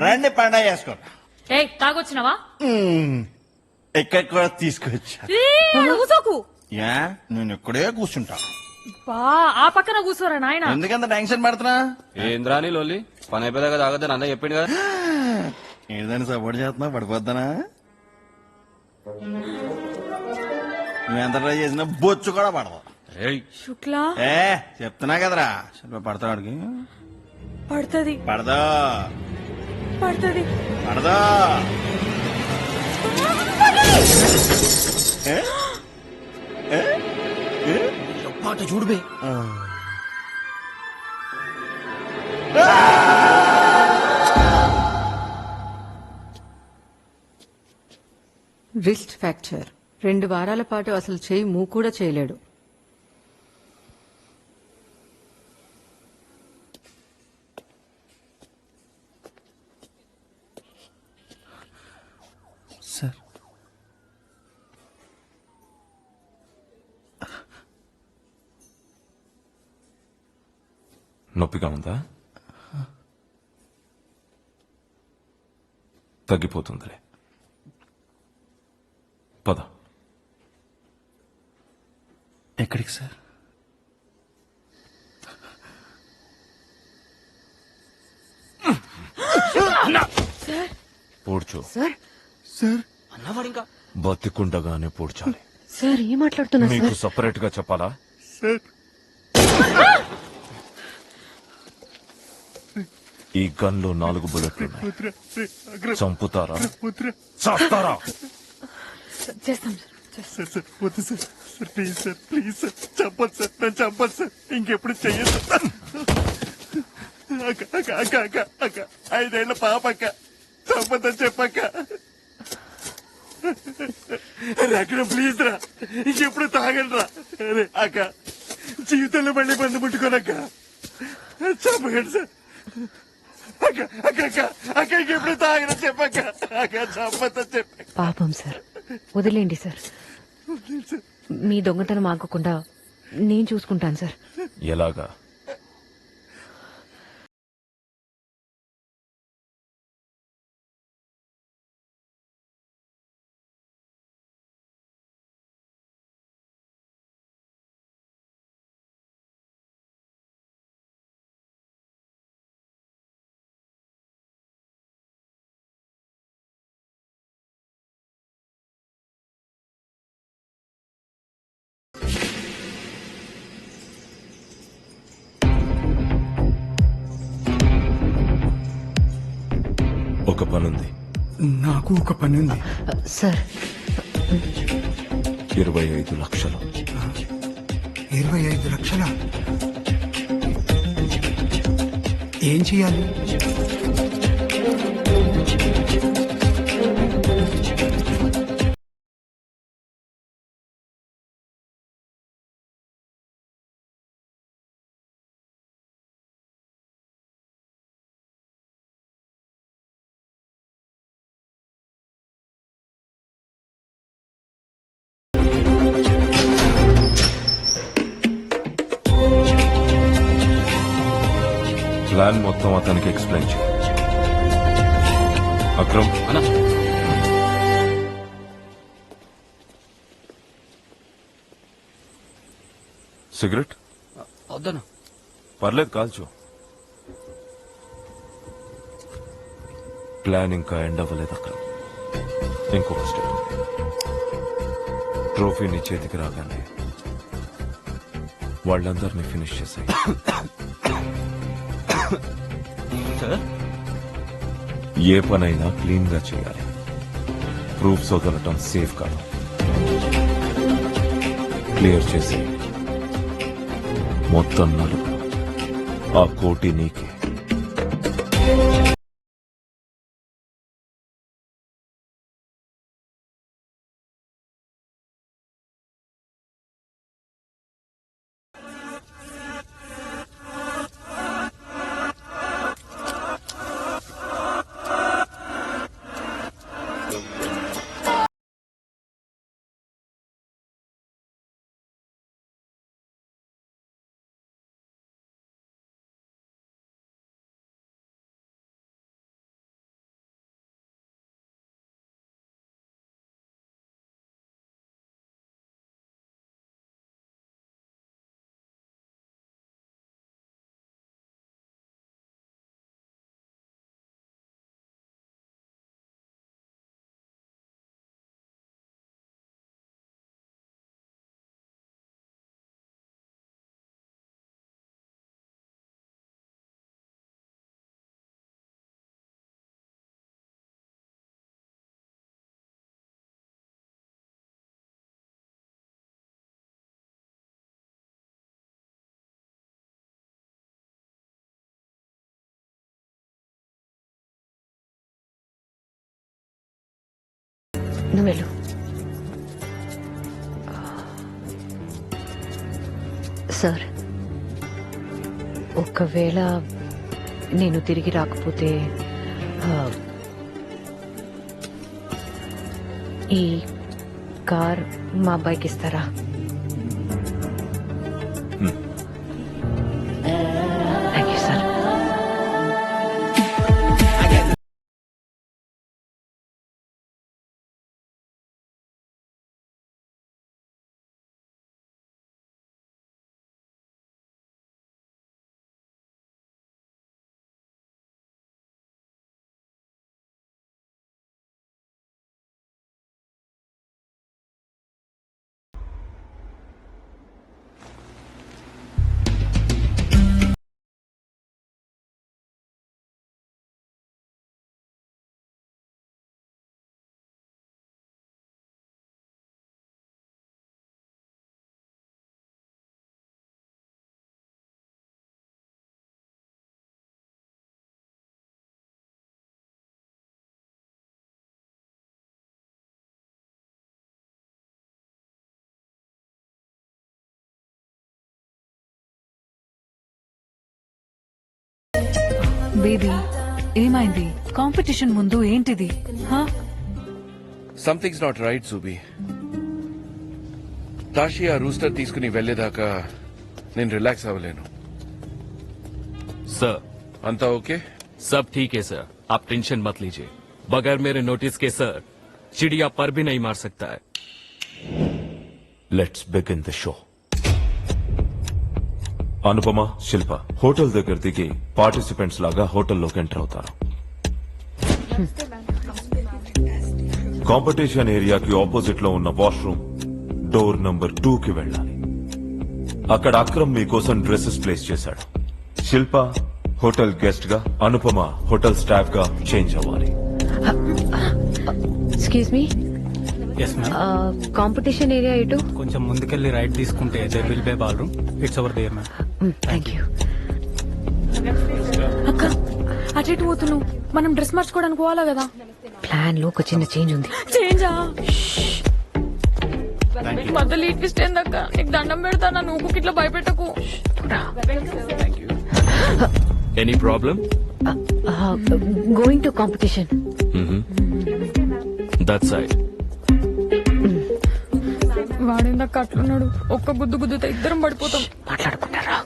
రండి పండగ చేసుకోండి. ఏయ్ తాగొచ్చినావా? ఇక్కడ కూడా తీసుకొచ్చా. కూసోకు. యా నేను ఇక్కడే కూర్చుంటా. ఆ పక్కన కూర్చోరా నాయన. ఎందుకంత టెన్షన్ పడుతున్నా? ఏంద్రాని లోలి పని అయిపోయాక తాగద్దని అన్న చెప్పిండు కదా. ఏదైనా సపోర్ట్ చేస్తున్నా పడిపోద్దానా? నువ్వెంత ట్రై చేసినా బొచ్చు కూడా పడదు. శుక్లా చెప్తున్నా కదరా పడతాడికి. పడుతుంది పడదా పడుతుంది పడదా. పాట చూడుబే. రిస్ట్ ఫ్రాక్చర్ 2 వారాల పాటు అసలు చేయి మూవ్ కూడా చేయలేడు. సార్ నొప్పిగా ఉందా? తగ్గిపోతుందిలే. పద. ఎక్కడికి సార్? పూడ్చు. సార్ అన్నవాడు ఇంకా బతికుండగానే పూడ్చాలి. సార్ ఏం మాట్లాడుతున్నా మీకు సపరేట్ గా చెప్పాలా? సార్ ఈ గన్ లో 4 బుల్లెట్లున్నాయి. చంపుతారా చస్తారా? చేస్తాం సార్ సార్ వద్దు sir. Sir please sir please sir చంపదు సార్. నన్ను చంపదు సార్. ఇంకెప్పుడు చెయ్యదు. అక్క అక్క అక్క అక్క అక్క 5 ఏళ్ల పాప అక్క. చంపదని చెప్పక్క. అక్కడ ప్లీజ్ రా. ఇంకెప్పుడు తాగండి రా. అరే అక్క జీవితంలో మళ్ళీ బంధు ముట్టుకోనక్క. చంపకండి సార్. అక్క అక్క అక్క అక్క ఇంకెప్పుడు తాగని చెప్పక్క. అక్క చంపదని చెప్పక్క. పాపం సార్ వదిలేండి సార్. మీ దొంగతనం ఆగకుండా నేను చూసుకుంటాను సార్. ఎలాగా? ఒక పనుంది. నాకు ఒక పని ఉంది సార్. 25 లక్షలు. 25 లక్షల ఏం చేయాలి? ప్లాన్ మొత్తం అతనికి ఎక్స్ప్లెయిన్ చేయి. అక్రమ్ సిగరెట్ వద్దను. పర్లేదు కాల్చు. ప్లాన్ ఇంకా ఎండ్ అవ్వలేదు అక్రమ్. ఇంకొక స్టెప్. ట్రోఫీ నీ చేతికి రాగానే వాళ్ళందరినీ ఫినిష్ చేశాయి. ఏ పనైనా క్లీన్ గా చేయాలి. ప్రూఫ్స్ వదలటం సేఫ్ కాదు. క్లియర్ చేసి మొత్తం నలుగు. ఆ కోటి నీకే. నువ్వు వెళ్ళు. సార్, ఒకవేళ నేను తిరిగి రాకపోతే ఈ కార్ మా అబ్బాయికి ఇస్తారా? Thank you sir. బేబీ ఏమైంది? కాంపిటీషన్ ముందు ఏంటిది? Something's not right Jubi. Tashi ఆ రూస్టర్ తీసుకుని వెళ్లేదాకా నేను రిలాక్స్ అవ్వలేను. सर అంతా ఓకే? सब ठीक है सर, आप टेंशन मत लीजिए. बगैर मेरे नोटिस के सर चिड़िया पर भी नहीं मार सकता है. Let's begin the show. Anupama, Shilpa hotel దగ్గర దిగి పార్టిసిపెంట్స్ లాగా హోటల్లోకి ఎంటర్ అవుతారు. కాంపిటీషన్ ఏరియాకి ఆపోజిట్ లో ఉన్న వాష్రూమ్ డోర్ నంబర్ 2 కి వెళ్ళాలి. అక్కడ అక్రమ్ మీకోసం డ్రెస్సెస్ ప్లేస్ చేశాడు. శిల్ప హోటల్ గెస్ట్ గా, అనుపమ హోటల్ స్టాఫ్ గా చేంజ్ అవ్వాలి. ఎక్స్క్యూజ్ మీ, కాంపిటీషన్ ఏరియా ఎటు? కొంచెం ముందుకెళ్ళి రైట్ తీసుకుంటే there will be ballroom. It's over there ma'am. Thank you. అక్క అటు పోతున్నావు, మనం డ్రెస్ మార్చుకోవడానికి పోవాలా కదా? ప్లాన్ లో ఒక చిన్న చేంజ్ ఉంది. చేంజా? మధ్యలో ఈ ట్విస్ట్ ఏందక్క? నీకు దండం పెడతానా, నువ్వు ఇట్లా భయపెట్టకు. Any problem? Going to competition. That side. వాడేందక్క అట్లున్నాడు? ఒక్క గుద్దు గుద్దుతో ఇద్దరం పడిపోతాం. మాట్లాడుకుంటారా?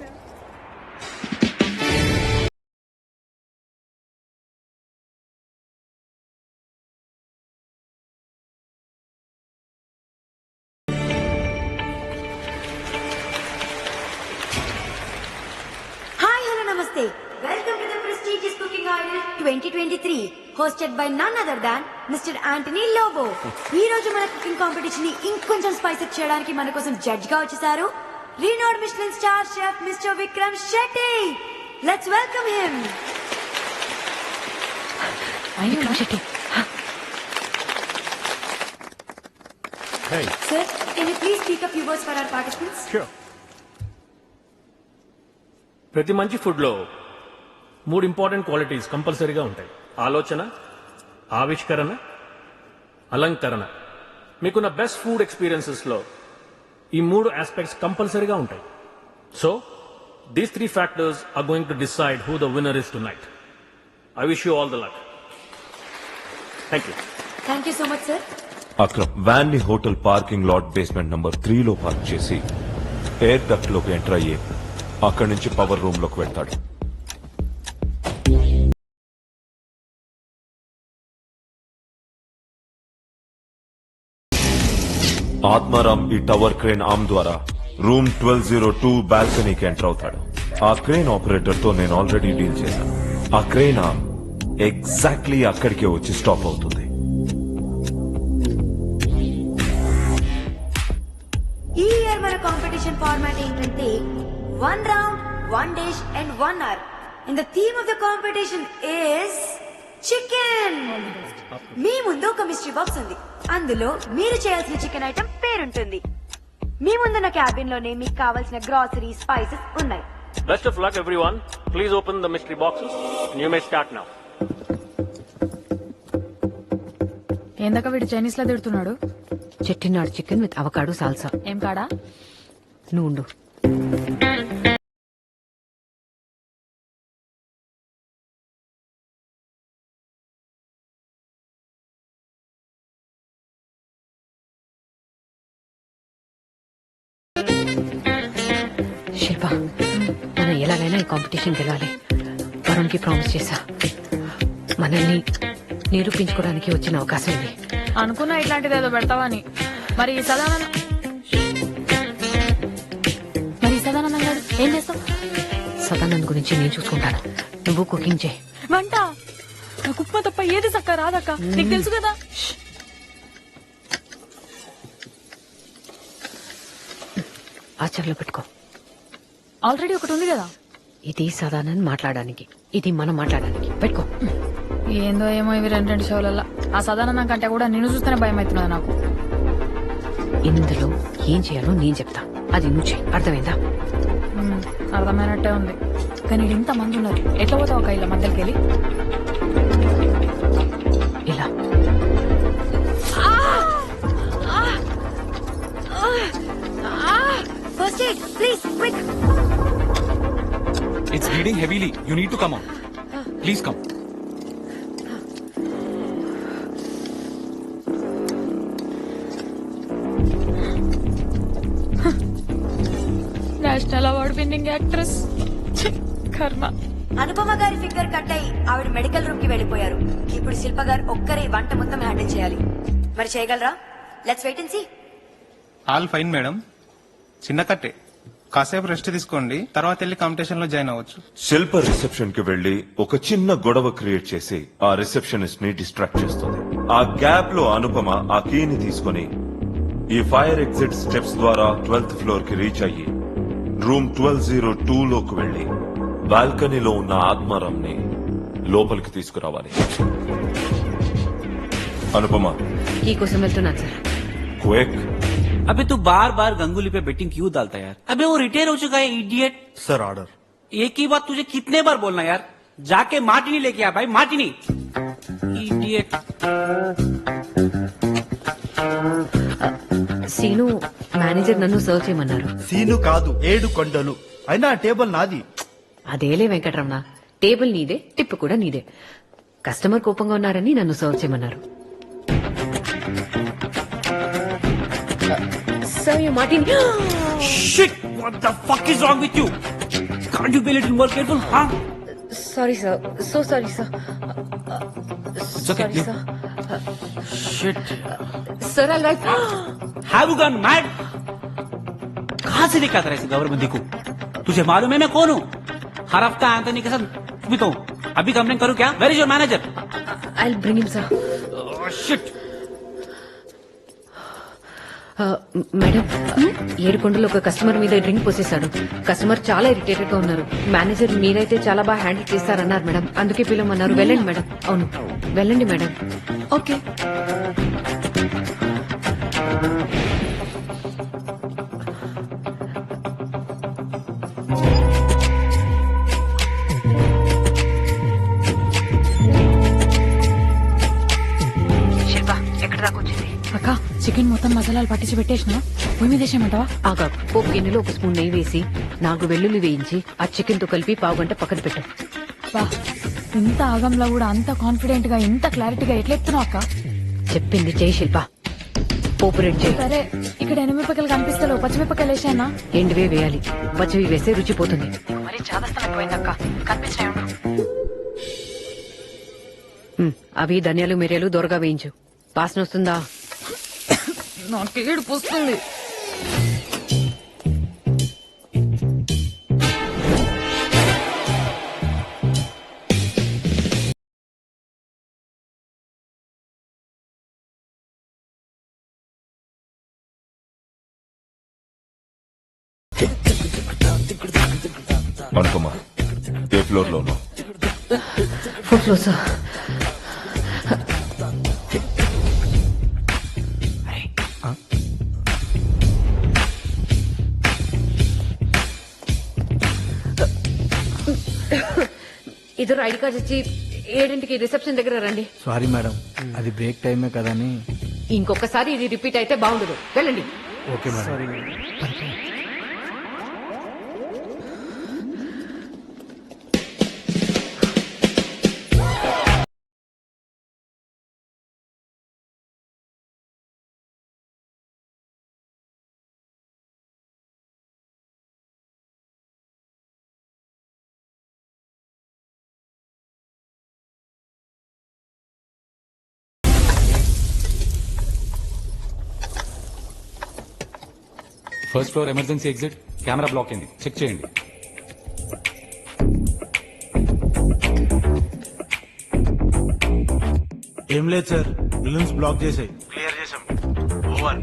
Hi, hello, namaste. Welcome to the prestigious Cooking Idol 2023, hosted by none other than Mr. Anthony Lobo. ఈ రోజు మన కుకింగ్ కాంపిటీషన్ ని ఇంకొంచెం స్పైస్ అప్ చేయడానికి మన కోసం జడ్జ్ గా వచ్చేసారు renowned Michelin star chef mister Vikram Shetty. Let's welcome him. Vikram Shetty. Sir, can you please speak a few words for our participants? Sure. ప్రతి మంచి ఫుడ్ లో 3 ఇంపార్టెంట్ క్వాలిటీస్ కంపల్సరీగా ఉంటాయి: ఆలోచన, ఆవిష్కరణ, అలంకరణ. మీకున్న బెస్ట్ ఫుడ్ ఎక్స్పీరియన్సెస్ లో ఈ 3 ఆస్పెక్ట్స్ కంపల్సరీగా ఉంటాయి. So these 3 factors are going to decide who the winner is tonight. I wish you all the luck. Thank you. Thank you so much, sir. Akram van ని hotel parking lot basement number 3 లో park చేసి air duct లోకి enter అయ్యి అక్కడి నుంచి power room లోకి వెళ్తాడు. ఆత్మారాం ఈ టవర్ క్రేన్ ఆర్మ్ ద్వారా రూమ్ 1202 బాల్కనీకి ఎంటర్ అవుతాడు. ఆ క్రేన్ ఆపరేటర్ తో నేను ఆల్రెడీ డీల్ చేశాను. ఆ క్రేన్ ఆర్మ్ ఎగ్జాక్ట్లీ అక్కడికే వచ్చి స్టాప్ అవుతుంది. ఈ ఇయర్ మన కాంపిటీషన్ ఫార్మాట్ ఏంటంటే 1 round, 1 dish and 1 hour. And the theme of the competition is chicken. మీ ముందు ఒక మిస్టరీ బాక్స్ ఉంది. అందులో మీరు చేయాల్సిన చికెన్ ఐటమ్ పేరుంటుంది. మీ ముందున్న క్యాబిన్ లోనే మీకు కావాల్సిన గ్రాసరీ, స్పైసెస్ ఉన్నాయి. Best of luck everyone. Please open the mystery boxes. You may start now. ఏందాక వీడు చైనీస్ లో తిడుతున్నాడు. Chettinad chicken with avocado salsa. ఏం కాడా? నువ్వు ఉండు. శిల్ప, మనం ఎలాగైనా ఈ కాంపిటీషన్ గెలాలి. వరుణ్కి ప్రామిస్ చేశా. మనల్ని నిరూపించుకోవడానికి వచ్చిన అవకాశం ఇది. అనుకున్నా ఇట్లాంటిది ఏదో పెడతావని. మరి ఈ సదానందం గారు ఏం చేస్తావు? సదానంద్ గురించి నేను చూసుకుంటాను, నువ్వు కుకింగ్ చేయి. వంట నాకు ఉప్మా తప్ప ఏది చక్క రాదక్క, నీకు తెలుసు కదా. ఆచరణలో పెట్టుకో. ఆల్రెడీ ఒకటి ఉంది కదా. ఇది సదానంద్ మాట్లాడడానికి, ఇది మనం మాట్లాడడానికి. పెట్టుకో. ఏందో ఏమో ఇవి రెండు షోలల్లో. ఆ సదానందం కంటే కూడా నిన్ను చూస్తేనే భయం అవుతున్నది నాకు. ఇందులో ఏం చేయాలో నేను చెప్తా, అది నువ్వు చేయి. అర్థమైందా? అర్థమైనట్టే ఉంది, కానీ ఇంత మంది ఉన్నారు, ఎట్లా పోతావు ఒక ఇలా మధ్యలోకి వెళ్ళి? ఇలా first aid please, quick. It's bleeding heavily. You need to come out. Please come. National award winning actress కర్మ. అనుపమ గారి ఫింగర్ కట్ అయి ఆవిడ మెడికల్ రూమ్ కి వెళ్ళిపోయారు. ఇప్పుడు శిల్ప గారు ఒక్కరే వంట మొత్తం హ్యాండిల్ చేయాలి. మరి చేయగలరా? Let's wait and see. All fine madam, చిన్న కట్టే, కాసేపు రెస్ట్ తీసుకోండి, తర్వాత వెళ్ళి కాంపిటీషన్ లో జాయిన్ అవ్వచ్చు. శిల్ప రిసెప్షన్ కి వెళ్లి ఒక చిన్న గొడవ క్రియేట్ చేసి ఆ రిసెప్షనిస్ట్ ని డిస్ట్రాక్ట్ చేస్తుంది. ఆ గ్యాప్ లో అనుపమ ఆ కీని తీసుకుని ఈ ఫైర్ ఎగ్జిట్ స్టెప్స్ ద్వారా 12th ఫ్లోర్ కి రీచ్ అయ్యి రూమ్ 1202 లోకి వెళ్లి బాల్కనీలో ఉన్న ఆత్మారాం ని లోపలికి తీసుకురావాలి. అనుపమ, ఈ కోసం వెళ్తున్నాను సార్. క్విక్. अबे तू बार बार गंगुली पे बेटिंग क्यों डालता है यार? अबे वो रिटायर हो चुका है इडियट. Sir order. एक ही बात तुझे कितने बार बोलना यार? जाके मार्टिनी लेके आ भाई, मार्टिनी. इडियट. సీను మేనేజర్ నన్ను సర్వ్ చేయమన్నారు. సీను కాదు, 7 కొండలు. అయినా టేబుల్ నాది. అదేలే వెంకటరమణ, టేబుల్ నీదే, టిప్ కూడా నీదే. కస్టమర్ కోపంగా ఉన్నారని నన్ను సర్వ్ చేయమన్నారు. Sir, your Martin. Shit! What the fuck is wrong with you? Can't you be a little more careful, huh? Sorry, sir. So sorry, sir. It's okay. Sorry, sir. Shit. Sir, I'll write. Have you gone mad? कहाँ से लेकर आता है इस government को? तुझे मालूम है मैं कौन हूँ? हर हफ्ता एंथनी के साथ बीता हूँ. अभी कंप्लेन करूँ क्या? Where is your manager? I'll bring him, sir. Oh, shit. Madam, 7 కొండలు ఒక కస్టమర్ మీద డ్రింక్ పోసేశాడు. కస్టమర్ చాలా ఇరిటేటెడ్ గా ఉన్నారు. మేనేజర్ మీరైతే చాలా బాగా హ్యాండిల్ చేస్తారన్నారు మేడం, అందుకే పిలవమన్నారు. వెళ్ళండి మేడం. అవును, వెళ్ళండి మేడం. ఓకే. శిల్ప, ఎక్కడ దాకా వచ్చింది? అక్క, చికెన్ మొత్తం మసాలాలు పట్టించి పెట్టేసిన పొయ్యి మీద వేసేయమంటావా? ఆగా, పోపు గిన్నెలో 1 స్పూన్ నెయ్యి వేసి 4 వెల్లుల్లి వేయించి ఆ చికెన్ తో కలిపి 1/2 గంట పక్కన పెట్టు. ఇంత ఆగంలో కూడా అంత కాన్ఫిడెంట్ గా ఇంత క్లారిటీగా ఎట్లా చెప్తున్నావు అక్క? చెప్పింది చేయి శిల్ప. పోపు రెడ్ చేయి. సరే, ఇక్కడ ఎనిమిరపకాయలు కనిపిస్తలేవు, పచ్చిమిరపకాయలు వేసానా? ఎండువే వేయాలి, పచ్చివి వేస్తే రుచి పోతుంది. మరి చాలా పోయిందక్క, కనిపించినాయి. అవి ధనియాలు మిరియాలు దొరగా వేయించు. వాసన వస్తుందా? నాకు ఏడుపు వస్తుంది. అనుపమ, ఏ ఫ్లోర్ లో ఉన్నావు? 4th floor sir. ఇద్దరు ఐడి కార్డ్ ఇచ్చి 7ంటికి రిసెప్షన్ దగ్గర రండి. సారీ మేడం, అది బ్రేక్ టైమే కదని. ఇంకొకసారి ఇది రిపీట్ అయితే బాగుండదు. వెళ్ళండి. Okay madam. First floor emergency exit. Camera block అయింది, చెక్ చేయండి. ఏం లేదు సార్, విలన్స్ బ్లాక్ చేసాయి. క్లియర్ చేసాం. ఓవర్.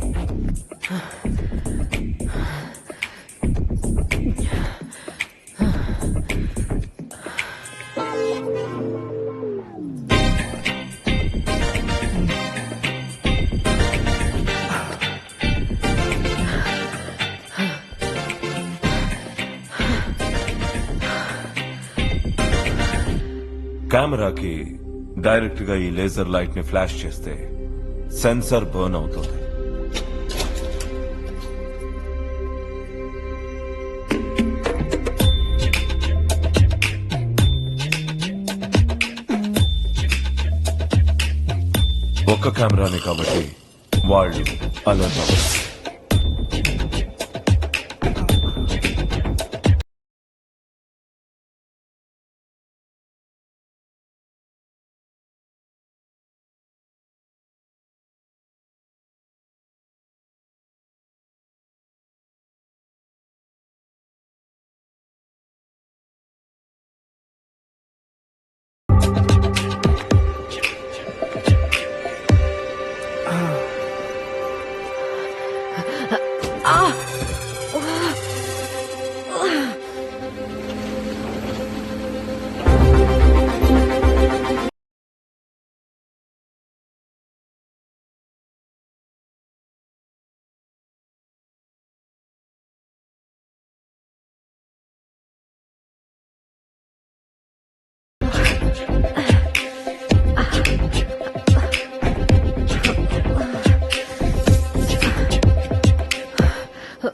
కెమెరాకి డైరెక్ట్ గా ఈ లేజర్ లైట్ ని ఫ్లాష్ చేస్తే సెన్సార్ బర్న్ అవుతుంది. ఒక్క కెమెరానే కాబట్టి వాళ్ళు అలర్ట్ అవ్వరు.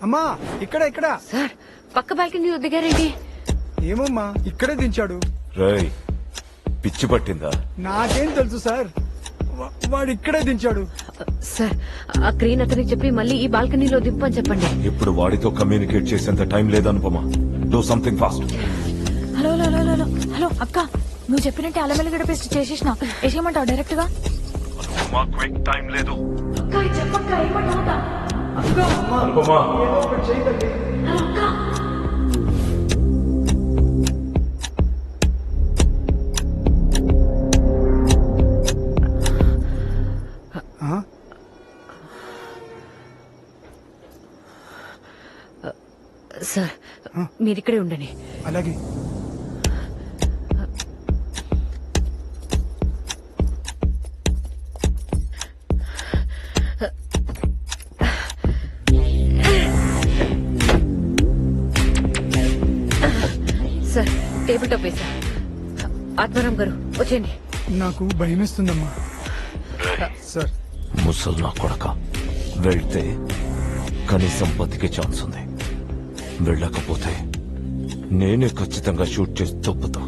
అమ్మా ఇక్కడ ఇక్కడ సార్, పక్క బాల్కనీలో దిగారేంటి? ఏమమ్మా ఇక్కడే దించాడు. రేయ్, పిచ్చి పట్టిందా? నాకేం తెలుసు సార్, వాడు ఇక్కడే దించాడు. సార్, ఆ క్రేన్ అతనికి చెప్పి మళ్ళీ ఈ బాల్కనీలో దింపని చెప్పండి. ఇప్పుడు వాడితో కమ్యూనికేట్ చేసేంత టైం లేదనుపమా. Do something fast. Hello hello hello hello hello అక్క, నువ్వు చెప్పినట్టే అల్లం వెల్లిగడ్డ పేస్ట్ చేసేసిన. వేసేయమంటావు డైరెక్ట్ గా? టైం లేదు. సార్, మీరిక్కడే ఉండండి. అలాగే. సార్, టేబుల్ టాప్ వేసా. ఆత్మారాం గారు వచ్చేయండి. నాకు భయమేస్తుందమ్మా. సార్, ముసల్ నా కొడక, వెళ్తే కనీసం బతికే ఛాన్స్ ఉంది. వెళ్ళకపోతే నేనే ఖచ్చితంగా షూట్ చేసి తప్పుతా.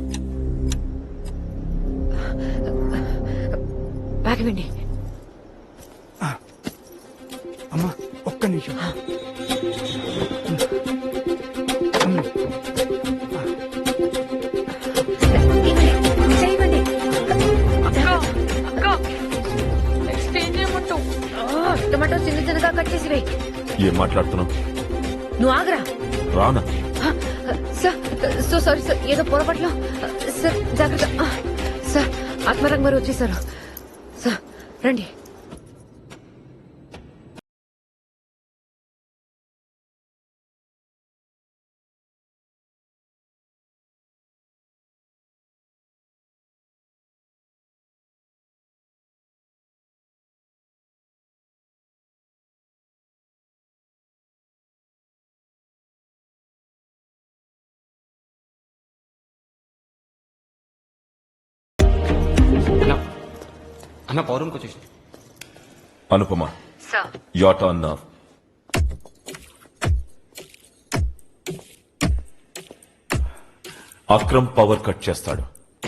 బాగవండి. అమ్మా ఒక్క నిమిషం. టమాటో చిన్న చిన్నగా కట్ చేసి వేయి. ఏం మాట్లాడుతున్నావు? నువ్వు ఆగరా. రానా? సార్, సో సారీ సార్, ఏదో పొరపాట్లో. సార్ జాగ్రత్త. సార్, ఆత్మారాం గారు వచ్చేసారు. సార్ రండి. అన్న పవర్ రూమ్కి వచ్చేసి Anupama, your turn now. Akram power cut చేస్తాడు.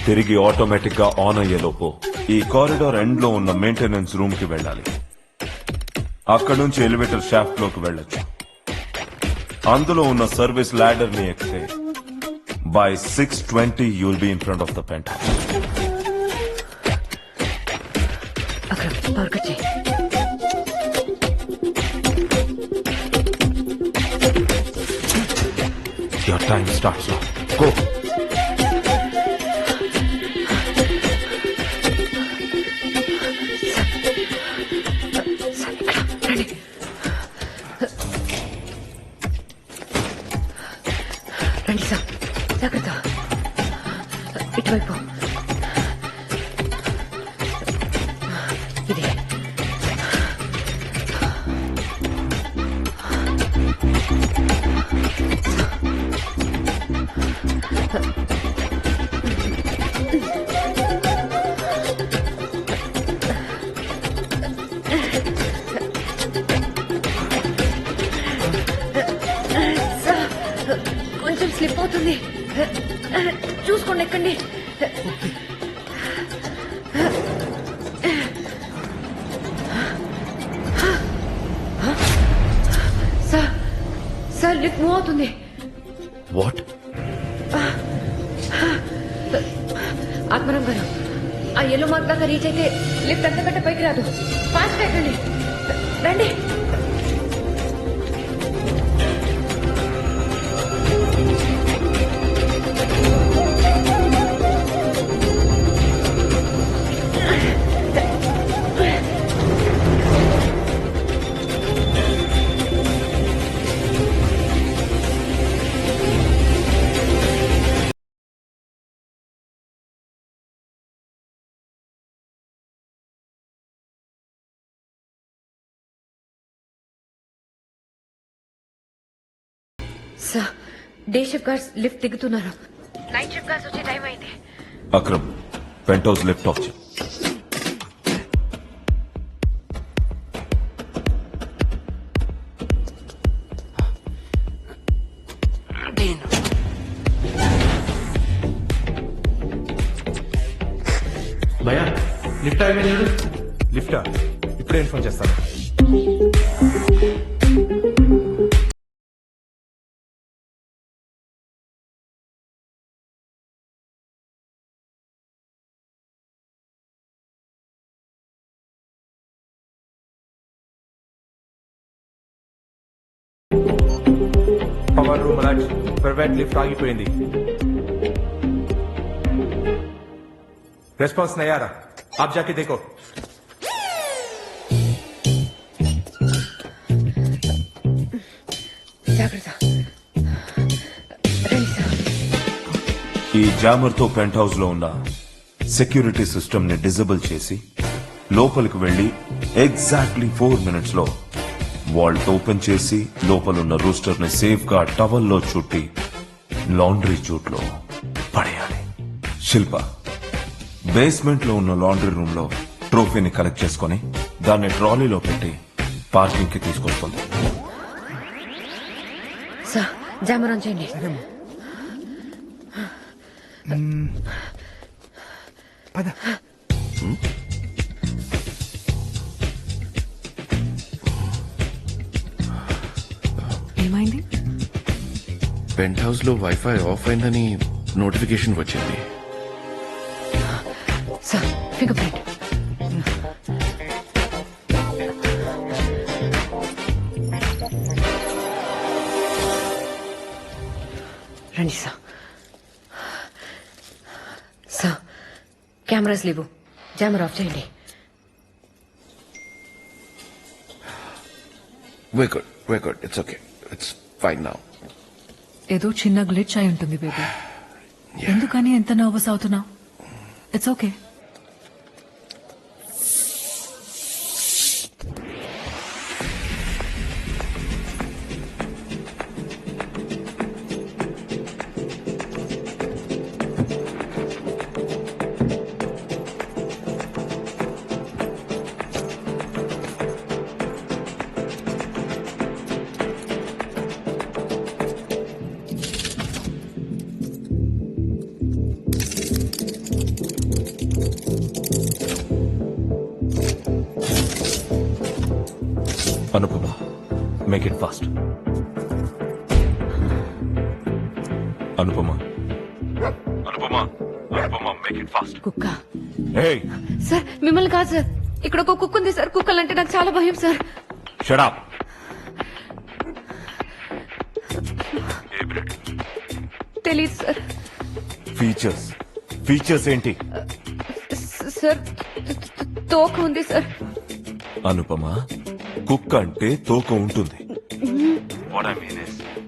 తిరిగి ఆటోమేటిక్ గా ఆన్ అయ్యేలోపు ఈ కారిడార్ ఎండ్ లో ఉన్న మెయింటెనెన్స్ రూమ్ కి వెళ్ళాలి. అక్కడ నుంచి ఎలివేటర్ షాఫ్ట్ లోకి వెళ్ళొచ్చు. అందులో ఉన్న సర్వీస్ ల్యాడర్ ని ఎక్కితే by 6:20 you'll be in front of the penthouse. Akram power cut చేయి. Your time starts now. Go. రండి సార్, జాగ్రత్త. ఇటువైపు ఇది. కొంచెం స్లిప్ అవుతుంది, చూసుకోండి ఎక్కండి. సార్ సార్ లిఫ్ట్ మూవ్ అవుతుంది. వాట్? ఆత్మరామ్ గారు, ఆ ఎల్లో మార్క్ దాకా రీచ్ అయితే లిఫ్ట్ అంతకంటే పైకి రాదు. ఫాస్ట్ ఎక్కండి, రండి. Sir, day shift guards lift దిగుతున్నారు. నైట్ షిఫ్ట్ గార్డ్స్ వచ్చే టైం అయింది. అక్రమ్, పెంట్హౌస్ లిఫ్ట్ ఆఫ్ చేయి. భయా లిఫ్ట్ అయిపోయింది. లిఫ్టా? ఇప్పుడే ఇన్ఫార్మ్ చేస్తాను. Power room alert, private lift ఆగిపోయింది. రెస్పాన్స్ नहीं आ रहा, आप जाके देखो. జాగ్రత్త, రండి సార్. ఈ జామర్ తో పెంట్ హౌస్ లో ఉన్న సెక్యూరిటీ సిస్టమ్ ని డిజేబుల్ చేసి లోపలికి వెళ్లి ఎగ్జాక్ట్లీ 4 minutes లో వాల్ట్ ఓపెన్ చేసి లోపలున్న రూస్టర్ ని సేఫ్ గా టవల్ లో చుట్టి లాండ్రీ జూట్ లో పడేయాలి. శిల్ప బేస్మెంట్ లో ఉన్న లాండ్రీ రూమ్ లో ట్రోఫీని కలెక్ట్ చేసుకుని దాన్ని ట్రాలీలో పెట్టి పార్కింగ్ కి తీసుకొస్తుంది. సార్, జామర్ ఆన్ చేయండి. ఏమైంది? పెంట్ హౌస్ లో వైఫై ఆఫ్ అయిందని నోటిఫికేషన్ వచ్చింది. Sir, finger print. రండి సార్. సార్, కెమెరాస్ లేవు, జామర్ ఆఫ్ చేయండి. We're good. It's okay. It's fine now. ఏదో చిన్న గ్లిచ్ అయి ఉంటుంది బేబీ. ఎందుకని ఎంత నర్వస్ అవుతున్నావు? It's okay. Make it fast. Anupama, Anupama, Anupama, make it fast. కుక్క. ఏయ్, సార్ మిమ్మల్ని కాదు సార్, ఇక్కడ ఒక కుక్క ఉంది సార్. కుక్కలంటే నాకు చాలా భయం సార్. Shut up. తెలీదు సార్. ఫీచర్స్ ఏంటి? సార్ తోక ఉంది సార్. అనుపమా, కుక్క అంటే తోక ఉంటుంది.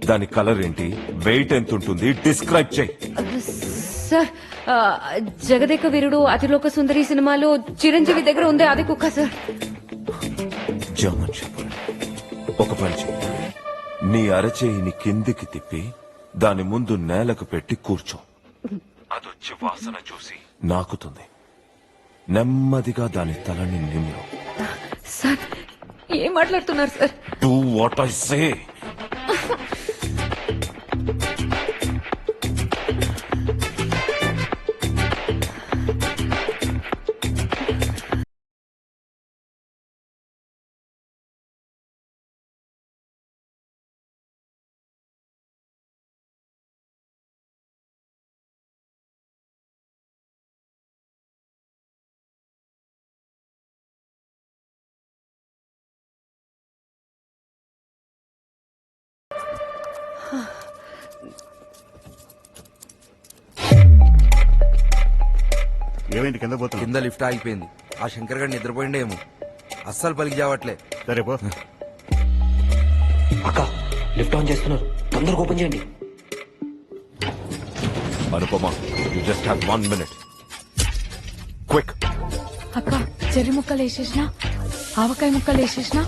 దాని కలర్ ఏంటి, వెయిట్ ఎంత ఉంటుంది, డిస్క్రైబ్ చేయి. సార్ జగదేక వీరుడు అతిలోక సుందరి సినిమాలో చిరంజీవి దగ్గర ఉంది అది కుక్క సార్. German shepherd. ఒక పని చెయ్యి, నీ అరచేయిని కిందికి తిప్పి దాని ముందు నేలకు పెట్టి కూర్చో. అదొచ్చి వాసన చూసి నాకుతుంది. నెమ్మదిగా దాని తలని నిమ్ము. సార్ ఏం మాట్లాడుతున్నారు sir? Do what I say. ఏమైంది? కింద పోతున్నా. కింద లిఫ్ట్ ఆగిపోయింది. ఆ శంకర్ గారు నిద్రపోయిండేమో, అస్సలు పలికి చావట్లే. సరే పో. అక్క లిఫ్ట్ ఆన్ చేస్తున్నారు, తొందరగా ఓపెన్ చేయండి. Anupama, you just have 1 minute. Quick. అక్క చెర్రి ముక్కలు వేసేసిన, ఆవకాయ ముక్కలు వేసేసిన,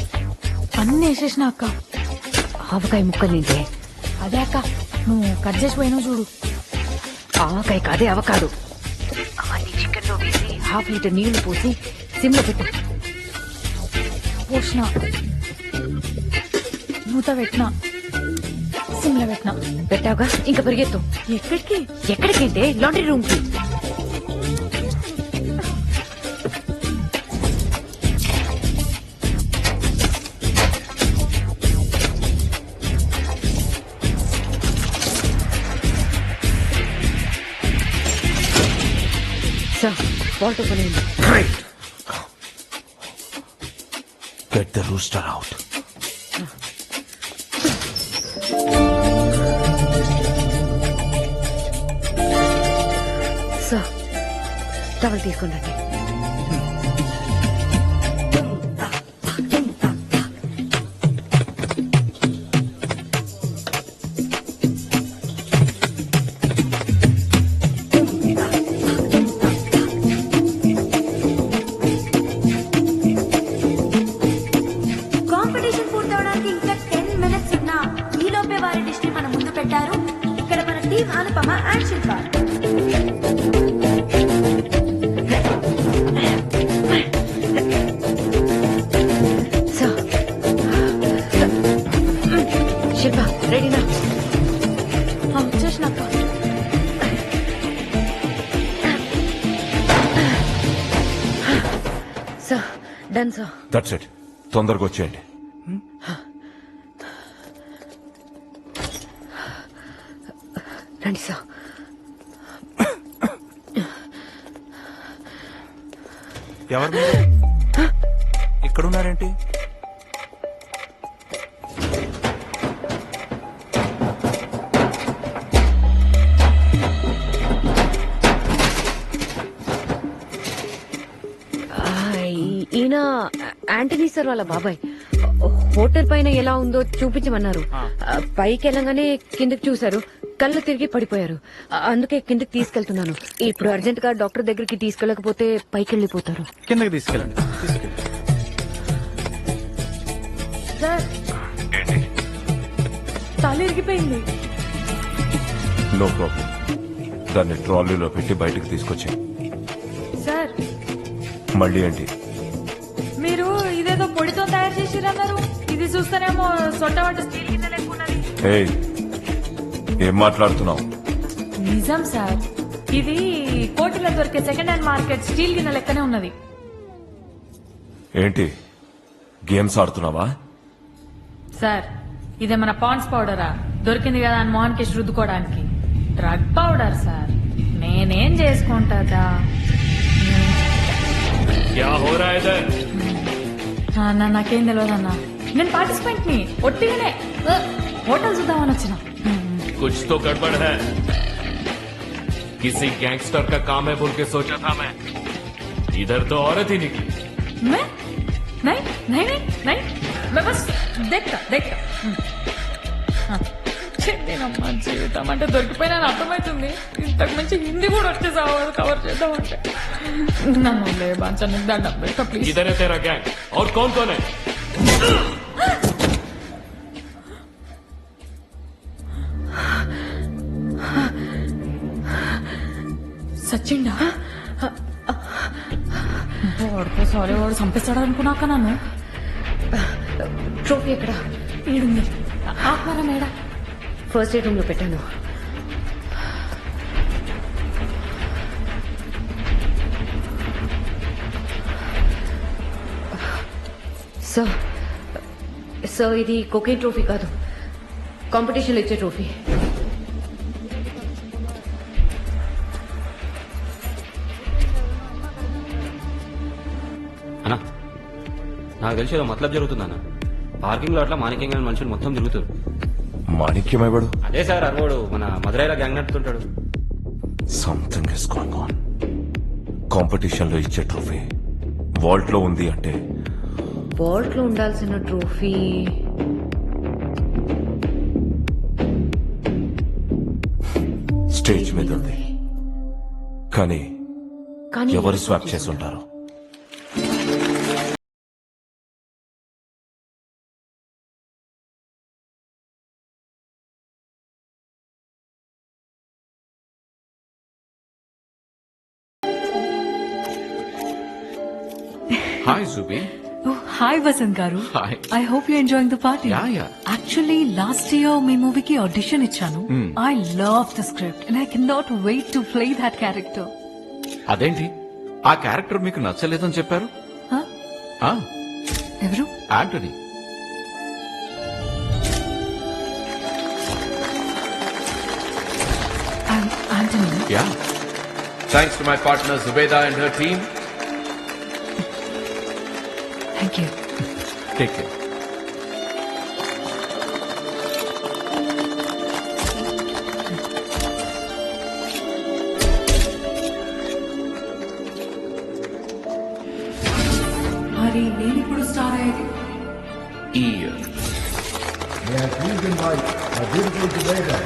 అన్ని వేసేసిన అక్క. ఆవకాయ ముక్కలేంటే? అదే అక్క నువ్వు కట్ చేసి పోయినావు చూడు. ఆవకాయ కాదే అవకాడు. అవన్నీ చికెన్ లో వేసి 1/2 లీటర్ నీళ్లు పోసి సిమ్ లో పెట్టు. పోసిన, మూత పెట్టినా, సిమ్లో పెట్టినా. పెట్టావుగా, ఇంకా పరిగెత్తు. ఎక్కడికి? ఎక్కడికంటే లాండ్రీ రూమ్ కి. సార్ వాల్ట్ ఓపెన్ అయింది. Great. Get the rooster out. Sir towel తీసుకుని రండి. కాంపిటీషన్ పూర్తవడానికి ఇంకా 10 minutes ఉన్నా ఈ లోపే వారి డిష్ ని మన ముందు పెట్టారు. ఇక్కడ మన team Anupama and Shilpa. Sir Shilpa రెడీనా? వచ్చేసిన అక్క. Sir done sir. That's it. తొందరగా వచ్చేయండి. రండి సార్. ఎవరు మీరు? ఇక్కడున్నారేంటి? ఈయన యాంటనీ సార్ వాళ్ళ బాబాయ్. హోటల్ పైన ఎలా ఉందో చూపించమన్నారు. పైకి వెళ్ళగానే కిందకి చూశారు, కళ్ళు తిరిగి పడిపోయారు. అందుకే కిందకి తీసుకెళ్తున్నాను. ఇప్పుడు అర్జెంట్ గా డాక్టర్ దగ్గరికి తీసుకెళ్లకపోతే పైకి వెళ్ళిపోతారు. కిందకి తీసుకెళ్ళండి. సార్ తల ఇరిగిపోయింది. No problem. దాన్ని ట్రాలీలో పెట్టి బయటకు తీసుకొచ్చి. సార్ మళ్ళీ ఏంటి? మీరు ఇదేదో పొడితో తయారు చేసిరన్నారు. ఇది చూస్తేనేమో సొట్టవంట స్టీల్ కింద లేకున్నది. ఏయ్, ఏం మాట్లాడుతున్నావు? నిజం సార్, ఇది కోటిలో దొరికే సెకండ్ హ్యాండ్ మార్కెట్ స్టీల్ గిన్నె లెక్కనే ఉన్నది. ఏంటి గేమ్స్ ఆడుతున్నావా? సార్ ఇదేమన్నా పాండ్స్ పౌడరా దొరికింది కదా అని మోహన్ కి రుద్దుకోవడానికి డ్రగ్ పౌడర్ సార్ నేనేం చేసుకుంటాదా क्या हो रहा है इधर? అన్న నాకేం తెలియదు అన్న నేను పార్టిసిపెంట్ ని ఒట్టిగానే హోటల్ చూద్దామని వచ్చిన कुछ तो गड़बड़ है किसी गैंगस्टर का काम है बोल के सोचा था मैं इधर तो औरत ही निकली मैं नहीं नहीं नहीं नहीं मैं बस देखता देखता చెప్తేనమ్మా జీవితం అంటే దొరికిపోయినా నాకు అర్థమవుతుంది ఇంతకు మించి హిందీ కూడా వచ్చేసావు కవర్ చేద్దామంటే నన్ను లే బాగా నీకు దండం పెట్ట ప్లీజ్ इधर है तेरा गैंग और कौन कौन है సచ్చిండా వాడితో సారీ వాడు చంపేస్తాడు అనుకున్నాక నన్ను ట్రోఫీ ఎక్కడ ఈడుంది ఆత్మరా మేడా ఫస్ట్ ఎయిడ్ రూమ్ లో పెట్టాను. సార్ సార్ ఇది కోకేన్ ట్రోఫీ కాదు, కాంపిటీషన్లో ఇచ్చే ట్రోఫీ. అన్నా నాకు తెలిసి ఏదో మతలబ్ జరుగుతుందన్న. పార్కింగ్ లో అట్లా మాణిక్యంగా మనుషులు మొత్తం తిరుగుతారు. మాణిక్యమైవాడు అదే సార్ అరవడు మన మధురైలో గ్యాంగ్ నడుతుంటాడు. Something is going on. Competition లో ఇచ్చే ట్రోఫీ వాల్ట్ లో ఉంది అంటే వాల్ట్ లో ఉండాల్సిన ట్రోఫీ స్టేజ్ మీద ఉంది. కానీ ఎవరు స్వాప్ చేసి ఉంటారు? Hi, Zubi. Oh, hi, Vasant Garu. Hi. I hope you're enjoying the party. Yeah. Actually, last year మీ మూవీకి ఆడిషన్ ఇచ్చాను. I love the script and I cannot wait to play that character. అదేంటి ఆ character మీకు నచ్చలేదని చెప్పారు? Huh? ఆ, ఎవరు? Antony. Anthony. Yeah. Thanks to my partner Zubeda and her team. Thank you. Take care. మరి నేను ఇప్పుడు స్టార్ అయ్యేది ఈ year May I please invite our beautiful Zubeda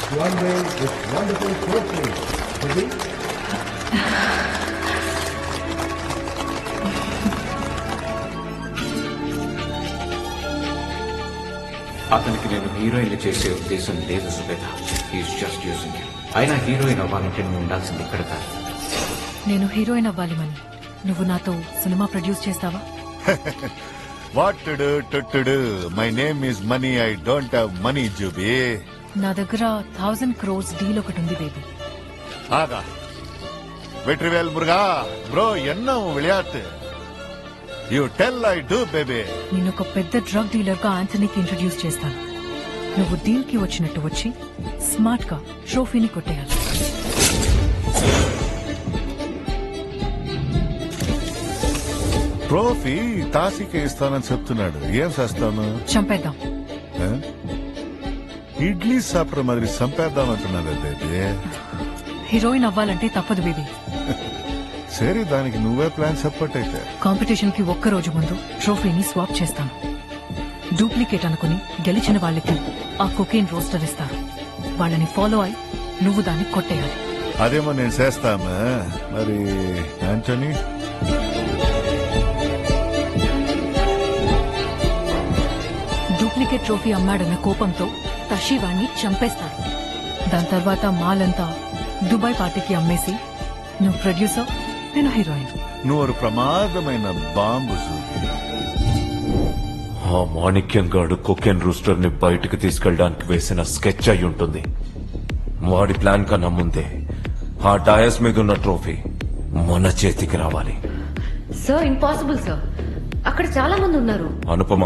to unveil this wonderful trophy. Zubi? అతనికి నేను heroine చేసే ఉద్దేశం లేదు సుబేద. He's just using you. అయినా హీరోయిన్ అవ్వాలంటే నువ్వు ఉండాల్సింది ఇక్కడ కాదు. నేను హీరోయిన్ అవ్వాలి మని నువ్వు నాతో సినిమా ప్రొడ్యూస్ చేస్తావా? What to do to do. My name is money. I don't have money Jubi. నా దగ్గర 1000 crores డీల్ ఒకటి ఉంది బేబీ. ఆగా వెట్రివేల్ మురుగా బ్రో ఎన్నో విளையாட்டு. You tell I do baby. నేను ఒక పెద్ద డ్రగ్ డీలర్ గా ఆంథనీకి ఇంట్రడ్యూస్ చేస్తాను. నువ్వు డీల్ కి వచ్చినట్టు వచ్చి స్మార్ట్ గా ట్రోఫీని కొట్టేయాలి. ట్రోఫీ తాసికే ఇస్తానని చెప్తున్నాడు. ఏం చేస్తాను? చంపేద్దాం. ఆ? ఇడ్లీ సాపర మాదిరి చంపేద్దామంటున్నావే బేబీ. హీరోయిన్ అవ్వాలంటే తప్పదు బేబీ. సరే దానికి నువ్వే ప్లాన్ చెప్పట్టయితే. కాంపిటీషన్ కి ఒక్క రోజు ముందు ట్రోఫీని స్వాప్ చేస్తాను. డూప్లికేట్ అనుకుని గెలిచిన వాళ్ళకి ఆ కొకేన్ రోస్టర్ ఇస్తారు. వాళ్ళని ఫాలో అయి నువ్వు దాన్ని కొట్టేయాలి. అదేమో నేను చేస్తామా. మరి యాంటనీ? డూప్లికేట్ ట్రోఫీ అమ్మాడన్న కోపంతో తషి వాణ్ణి చంపేస్తాడు. దాని తర్వాత మాలంతా దుబాయ్ పార్టీకి అమ్మేసి నువ్వు ప్రొడ్యూసర్, నేను హీరోయిన్. నువ్వు ఒక ప్రమాదమైన బాంబు జూబీ. ఆ మాణిక్యం గాడు కొకెన్ రూస్టర్ ని బయటకు తీసుకెళ్ళడానికి వేసిన స్కెచ్ అయి ఉంటుంది. వాడి ప్లాన్ కన్నా ముందే ఆ డయస్ మీద ఉన్న ట్రోఫీ మన చేతికి రావాలి. సార్ ఇంపాసిబుల్ సార్, అక్కడ చాలా మంది ఉన్నారు. అనుపమ,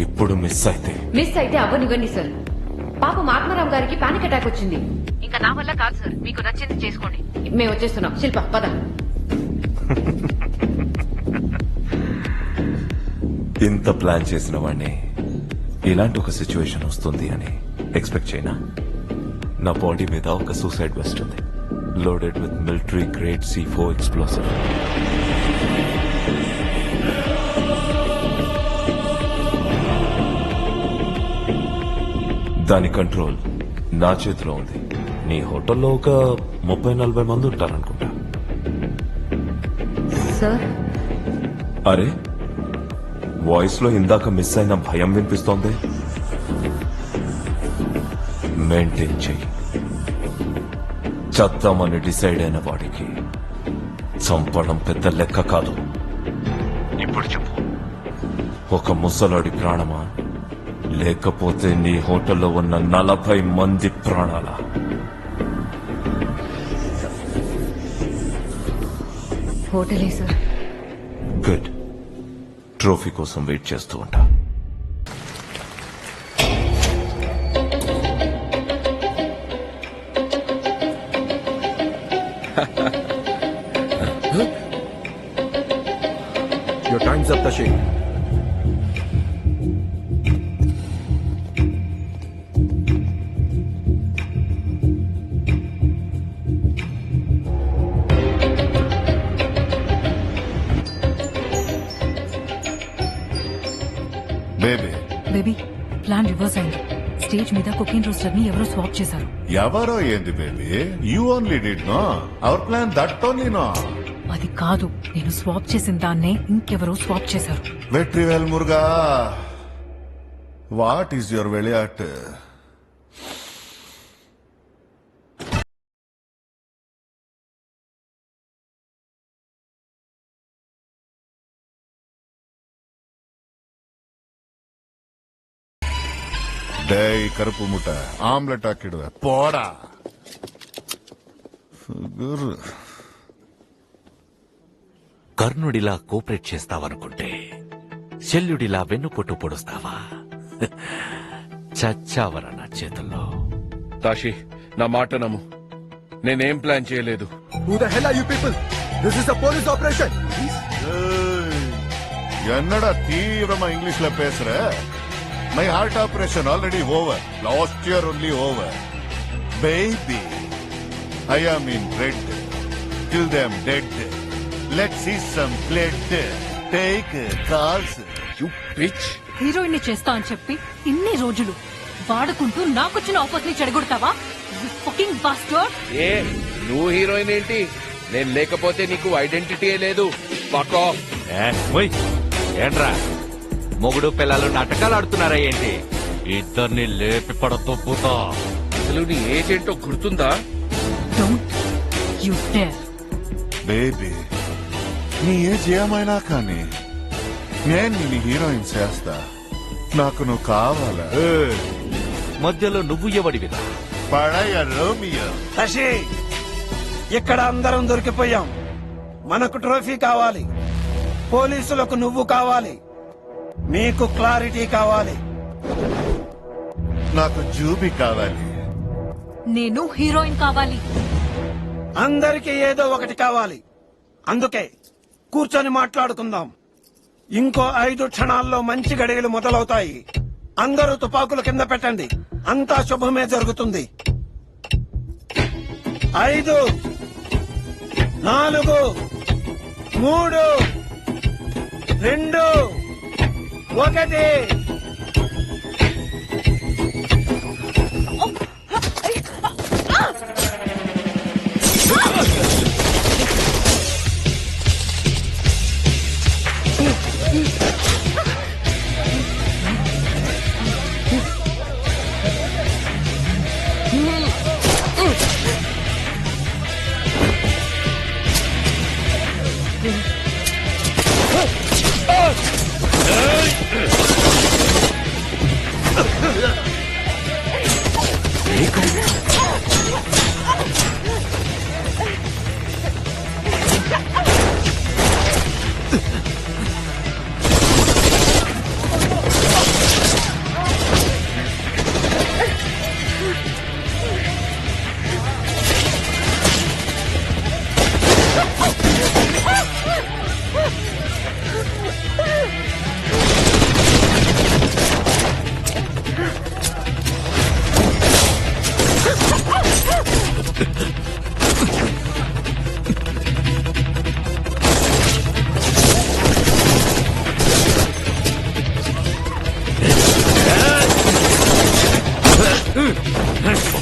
ఇప్పుడు మిస్ అయితే మిస్ అయితే అవ్వనివ్వండి సార్. పాపం ఆత్మారాం గారికి పానిక్ అటాక్ వచ్చింది. ఇంకా నా వల్ల కాదు సార్. మీకు నచ్చింది చేసుకోండి. మేము వచ్చేస్తున్నాం. శిల్ప పద. ఇంత ప్లాన్ చేసిన వాడిని ఇలాంటి ఒక సిచ్యువేషన్ వస్తుంది అని ఎక్స్పెక్ట్ చేయనా? నా బాడీ మీద ఒక సూసైడ్ వెస్ట్ ఉంది, loaded with military grade C4 explosive. దాని కంట్రోల్ నా చేతిలో ఉంది. నీ హోటల్లో ఒక 30-40 మంది ఉంటారనుకుంటా. సార్ అరే, వాయిస్ లో ఇందాక మిస్ అయిన భయం వినిపిస్తోంది. మెయింటైన్ చెయ్యి. చద్దామని డిసైడ్ అయిన వాడికి చంపడం పెద్ద లెక్క కాదు. ఇప్పుడు చెప్పు, ఒక ముసలాడి ప్రాణమా లేకపోతే నీ హోటల్లో ఉన్న 40 మంది ప్రాణాలా? హోటలే సార్. గుడ్. ట్రోఫీ కోసం వెయిట్ చేస్తూ ఉంటా. Your time's up, Tashi. Baby baby, plan reverse అయింది. స్టేజ్ మీద కుకింగ్ రోస్టర్ ని ఎవరో స్వాప్ చేశారు. ఎవరో ఏంది baby? You only did know our plan, that only know. అది కాదు, నేను స్వాప్ చేసిన దాన్నే ఇంకెవరో స్వాప్ చేశారు. Vetrivel Muruga, what is your వెళియాట్? டேய் கருப்பு முட்டை, ஆம்லெட் ஆக்கிடுவேன் போடா. కర్ణుడిలా కోఆపరేట్ చేస్తావనుకుంటే శల్యుడిలా వెన్నుపోటు పొడుస్తావా? చచ్చావరా నా చేతుల్లో. తాషి, నా మాట నమ్ము, నేనేం ప్లాన్ చేయలేదు. Who the hell are you people? This is a police operation. என்னடா தீவிரமா இங்கிலீஷ்ல பேசுற? My heart operation already over. Last year only over. Baby, I am in dread. Till them dead. Let's see some blood. Take calls. You bitch. Heroine ని చేస్తా అని చెప్పి ఇన్ని రోజులు వాడుకుంటూ నాకొచ్చిన ఆఫర్స్ ని చెడగొడతావా? Fucking bastard. ఏ, నువ్వు హీరోయిన్ ఏంటి? నేను లేకపోతే నీకు ఐడెంటిటీ లేదు. Fuck off. ఏంట్రా మొగుడు పిల్లలు నాటకాలు ఆడుతున్నారా ఏంటి? ఇద్దరిని లేపి పడతో పోతా. అసలు నీ ఏజ్ ఏంటో గుర్తుందా? Don't you dare. బేబీ, నీ ఏజ్ ఏమైనా కానీ నేను నీ హీరోయిన్ చేస్తా. నాకు నువ్వు కావాలా? మధ్యలో నువ్వు ఎవడివిరా? పడయ రోమియో. శశి, ఇక్కడ అందరం దొరికిపోయాం. మనకు ట్రోఫీ కావాలి, పోలీసులకు నువ్వు కావాలి, మీకు క్లారిటీ కావాలి. నాకు జూబీ కావాలి. నేను హీరోయిన్ కావాలి. అందరికీ ఏదో ఒకటి కావాలి. అందుకే కూర్చొని మాట్లాడుకుందాం. ఇంకో 5 క్షణాల్లో మంచి గడియలు మొదలవుతాయి. అందరూ తుపాకులు కింద పెట్టండి. అంతా శుభమే జరుగుతుంది. 5, 4, 3, 2, 1.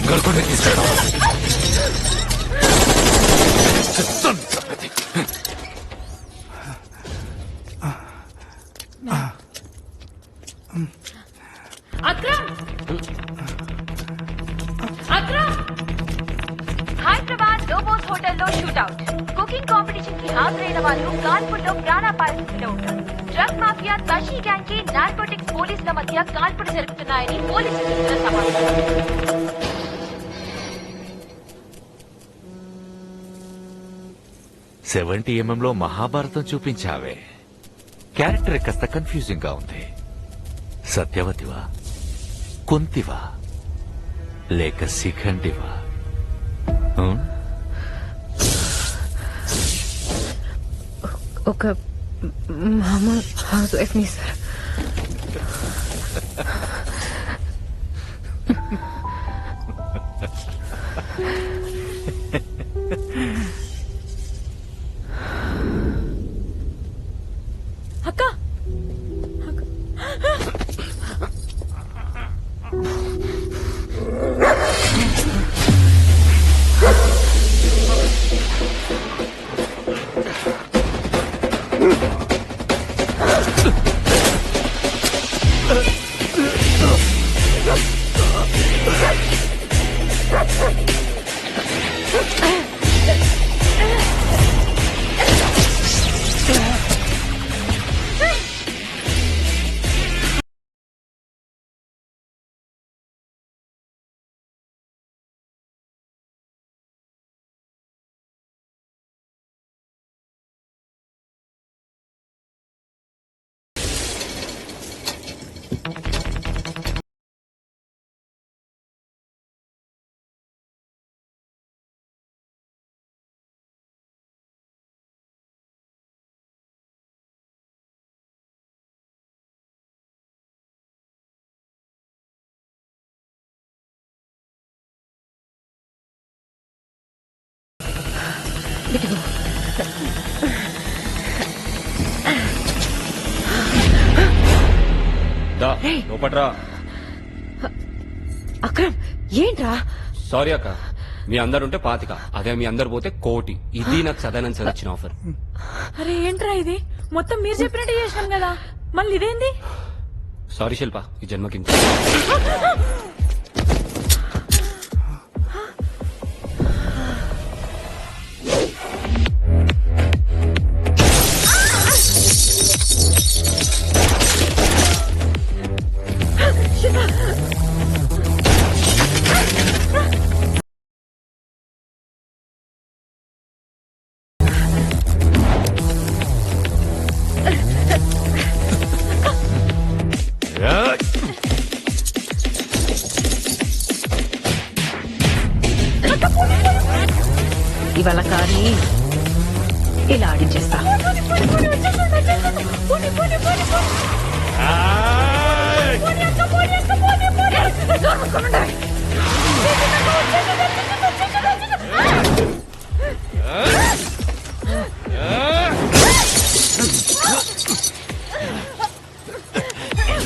గడుకునే తీసుకెళ్తావా? అక్రమ్ అక్రమ్ హైదరాబాద్ లోబోస్ హోటల్లో షూట్అవుట్. కుకింగ్ కాంపిటీషన్ కి హాజరైన వాళ్ళు కాల్పుల్లో ప్రాణాపాయ స్థితిలో ఉంటారు. డ్రగ్ మాఫియా తషీ గ్యాంగ్ కి నార్కోటిక్స్ పోలీసుల మధ్య కాల్పులు జరుగుతున్నాయని పోలీసులు ఇచ్చిన సమాచారం. 70mm లో మహాభారతం చూపించావే. క్యారెక్టర్ కాస్త కన్ఫ్యూజింగ్ గా ఉంది. సత్యవతివా, కుంతివా, లేక శిఖండివా? ఒక మామూలు హౌస్ వైఫ్ ని సార్. అక్క లోపట్రా. అక్రమ్ ఏంట్రా? సారీ అక్క, మీ అందరుంటే 25, అదే మీ అందరు పోతే 1 కోటి. ఇది నాకు సదానంద్ సార్ ఇచ్చిన ఆఫర్. అరే ఏంట్రా ఇది? మొత్తం మీరు చెప్పినట్టు చేసినాం కదా, మళ్ళీ ఇదేంది? సారీ శిల్ప, ఈ జన్మకి ఇవాళ కానీ ఇలా ఆడించేస్తా.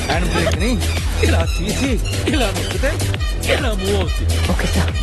హ్యాండ్ బ్రేక్ ని ఇలా తీసి ఇలా నొక్కితే ఇలా మూవ్ అవుతుంది. Okay sir.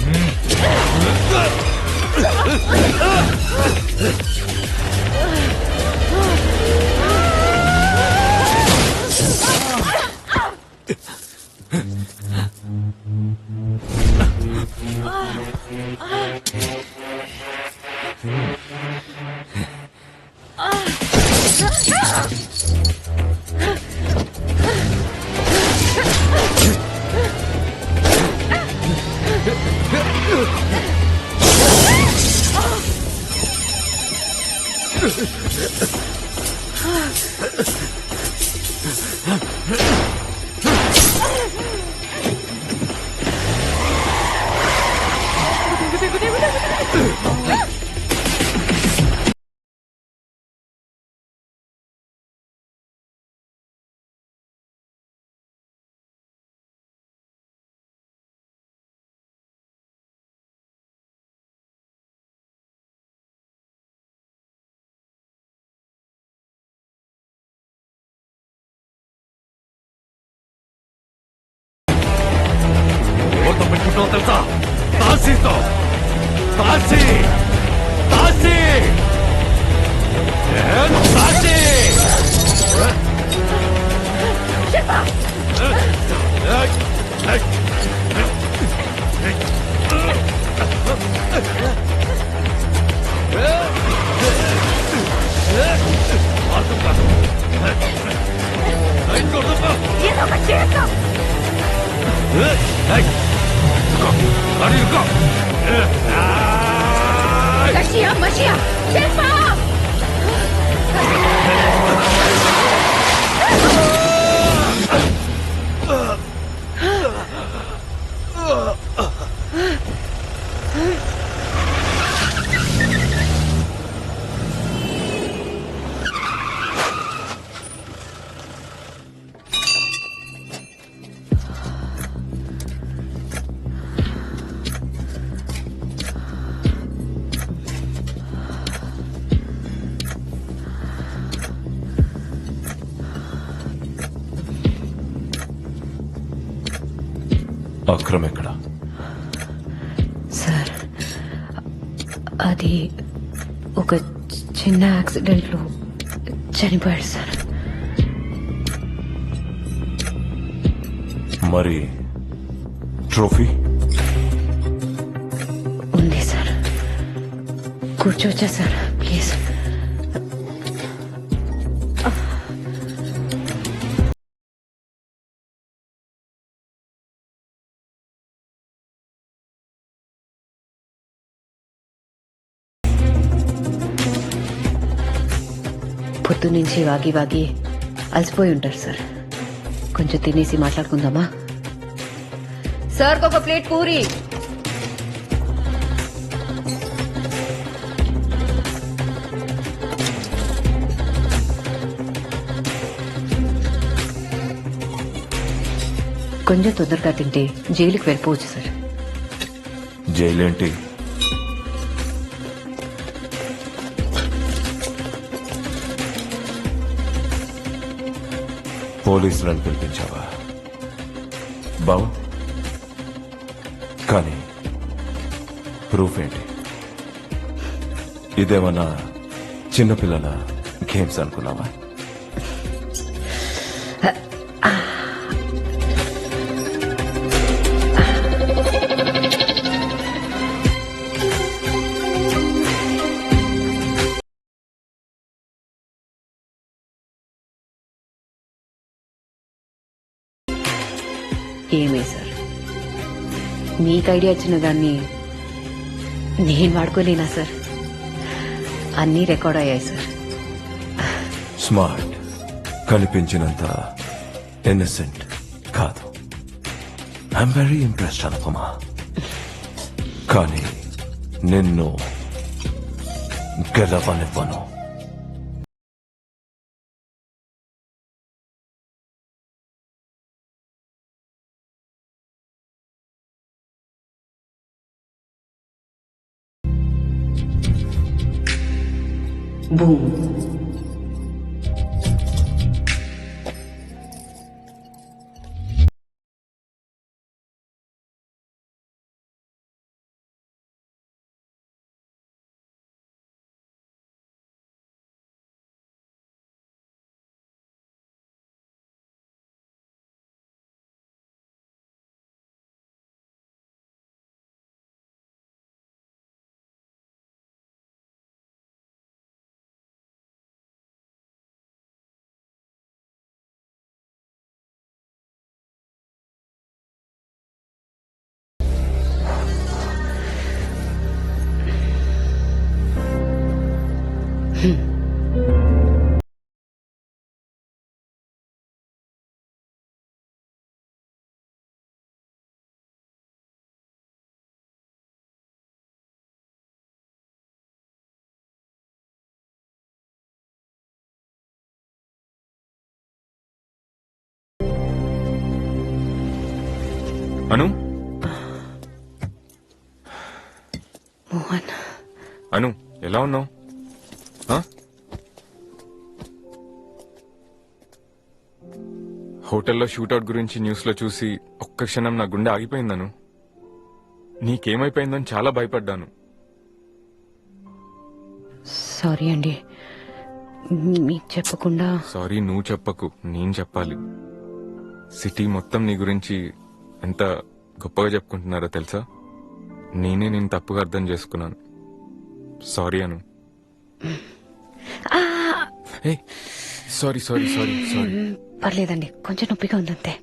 పెట్టుకుంటావు తెలుసా? తాసితో తాసి తాసి తాసి Garcia, Machia, Shefa! అక్రమ్ ఎక్కడ? సార్ అది ఒక చిన్న యాక్సిడెంట్ లో చనిపోయాడు సార్. మరి ట్రోఫీ ఉంది సార్. కూర్చోవచ్చా sir please? పొద్దు నుంచి వాగి వాగి అలసిపోయి ఉంటారు సార్. కొంచెం తినేసి మాట్లాడుకుందామా? సార్ ఒక ప్లేట్ పూరి. కొంచెం తొందరగా తింటే జైలుకి వెళ్ళిపోవచ్చు సార్. జైలేంటి? పోలీసులను పిలిపించావా? బావు, కానీ ప్రూఫ్ ఏంటి? ఇదేమన్నా చిన్నపిల్లల గేమ్స్ అనుకున్నావా? ఏమే సార్, మీకు ఐడియా ఇచ్చిన దాన్ని నేను వాడుకోలేనా సార్? అన్నీ రికార్డ్ అయ్యాయి సార్. స్మార్ట్, కనిపించినంత ఇన్నసెంట్ కాదు. I'm very impressed Anupama. కానీ నిన్ను గెలవనివ్వను. బూమ్. అను, మోహన్, అను ఎలా ఉన్నావు? హోటల్లో షూట్అవుట్ గురించి న్యూస్ లో చూసి ఒక్క క్షణం నా గుండె ఆగిపోయిందను. నీకేమైపోయిందని చాలా భయపడ్డాను. సారీ అండి, మీకు చెప్పకుండా. సారీ నువ్వు చెప్పకు, నేను చెప్పాలి. సిటీ మొత్తం నీ గురించి ఎంత గొప్పగా చెప్పుకుంటున్నారో తెలుసా? నేనే నేను తప్పుగా అర్థం చేసుకున్నాను. Sorry Anu. Sorry sorry sorry sorry. పర్లేదండి, కొంచెం నొప్పిగా ఉందంతే.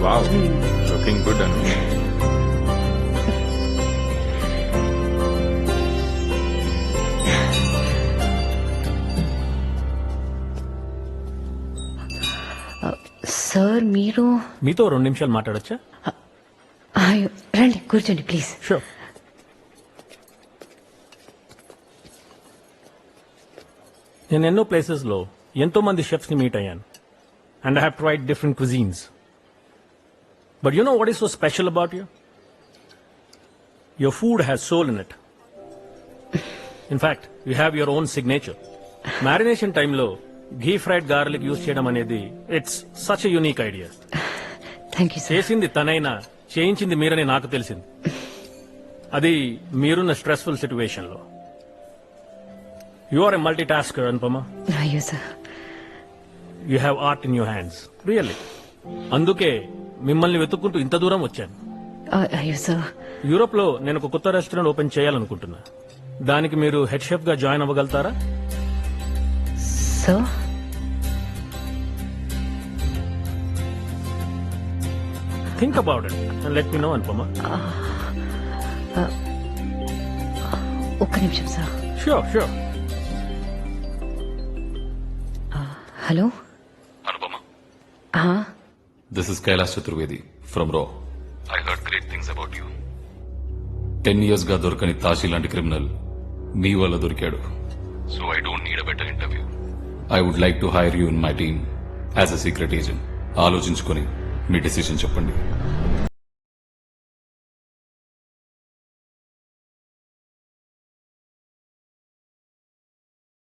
Wow, looking good Anu. Sir మీరు మీతో 2 నిమిషాలు మాట్లాడొచ్చా? అయ్యో, రండి కూర్చోండి ప్లీజ్. షూర్. నేను ఎన్నో ప్లేసెస్ లో ఎంతో మంది షెఫ్స్ ని మీట్ అయ్యాను. And I have tried different cuisines. But you know what is so special about you? Your food has soul in it. In fact you have your own signature. Marination టైంలో ghee fried garlic use చేయడం అనేది it's such a unique idea. Thank you. చేసింది తనైనా చేయించింది మీరని నాకు తెలిసింది. అది మీరున్న స్ట్రెస్ఫుల్ సిచ్యువేషన్ లో. You are a multitasker Anupama. అయ్యో sir. You have art in your hands really. అందుకే మిమ్మల్ని వెతుక్కుంటూ ఇంత దూరం వచ్చాను. అయ్యో సార్. యూరోప్ లో నేను ఒక కొత్త రెస్టారెంట్ ఓపెన్ చేయాలనుకుంటున్నా. దానికి మీరు హెడ్ షెఫ్ గా జాయిన్ అవ్వగలుగుతారా? Sir think about it and let me know Anupama. ఒక్క నిమిషం sir. Sure sure. Hello Anupama, ah, this is Kailash Chaturvedi from Raw. I heard great things about you. 10 years గా దొరకని తాషి లాంటి క్రిమినల్ మీ వల్ల దొరికాడు. So I don't need a better interview. I would like to hire you in my team as a secret agent. ఆలోచించుకొని మీ decision చెప్పండి.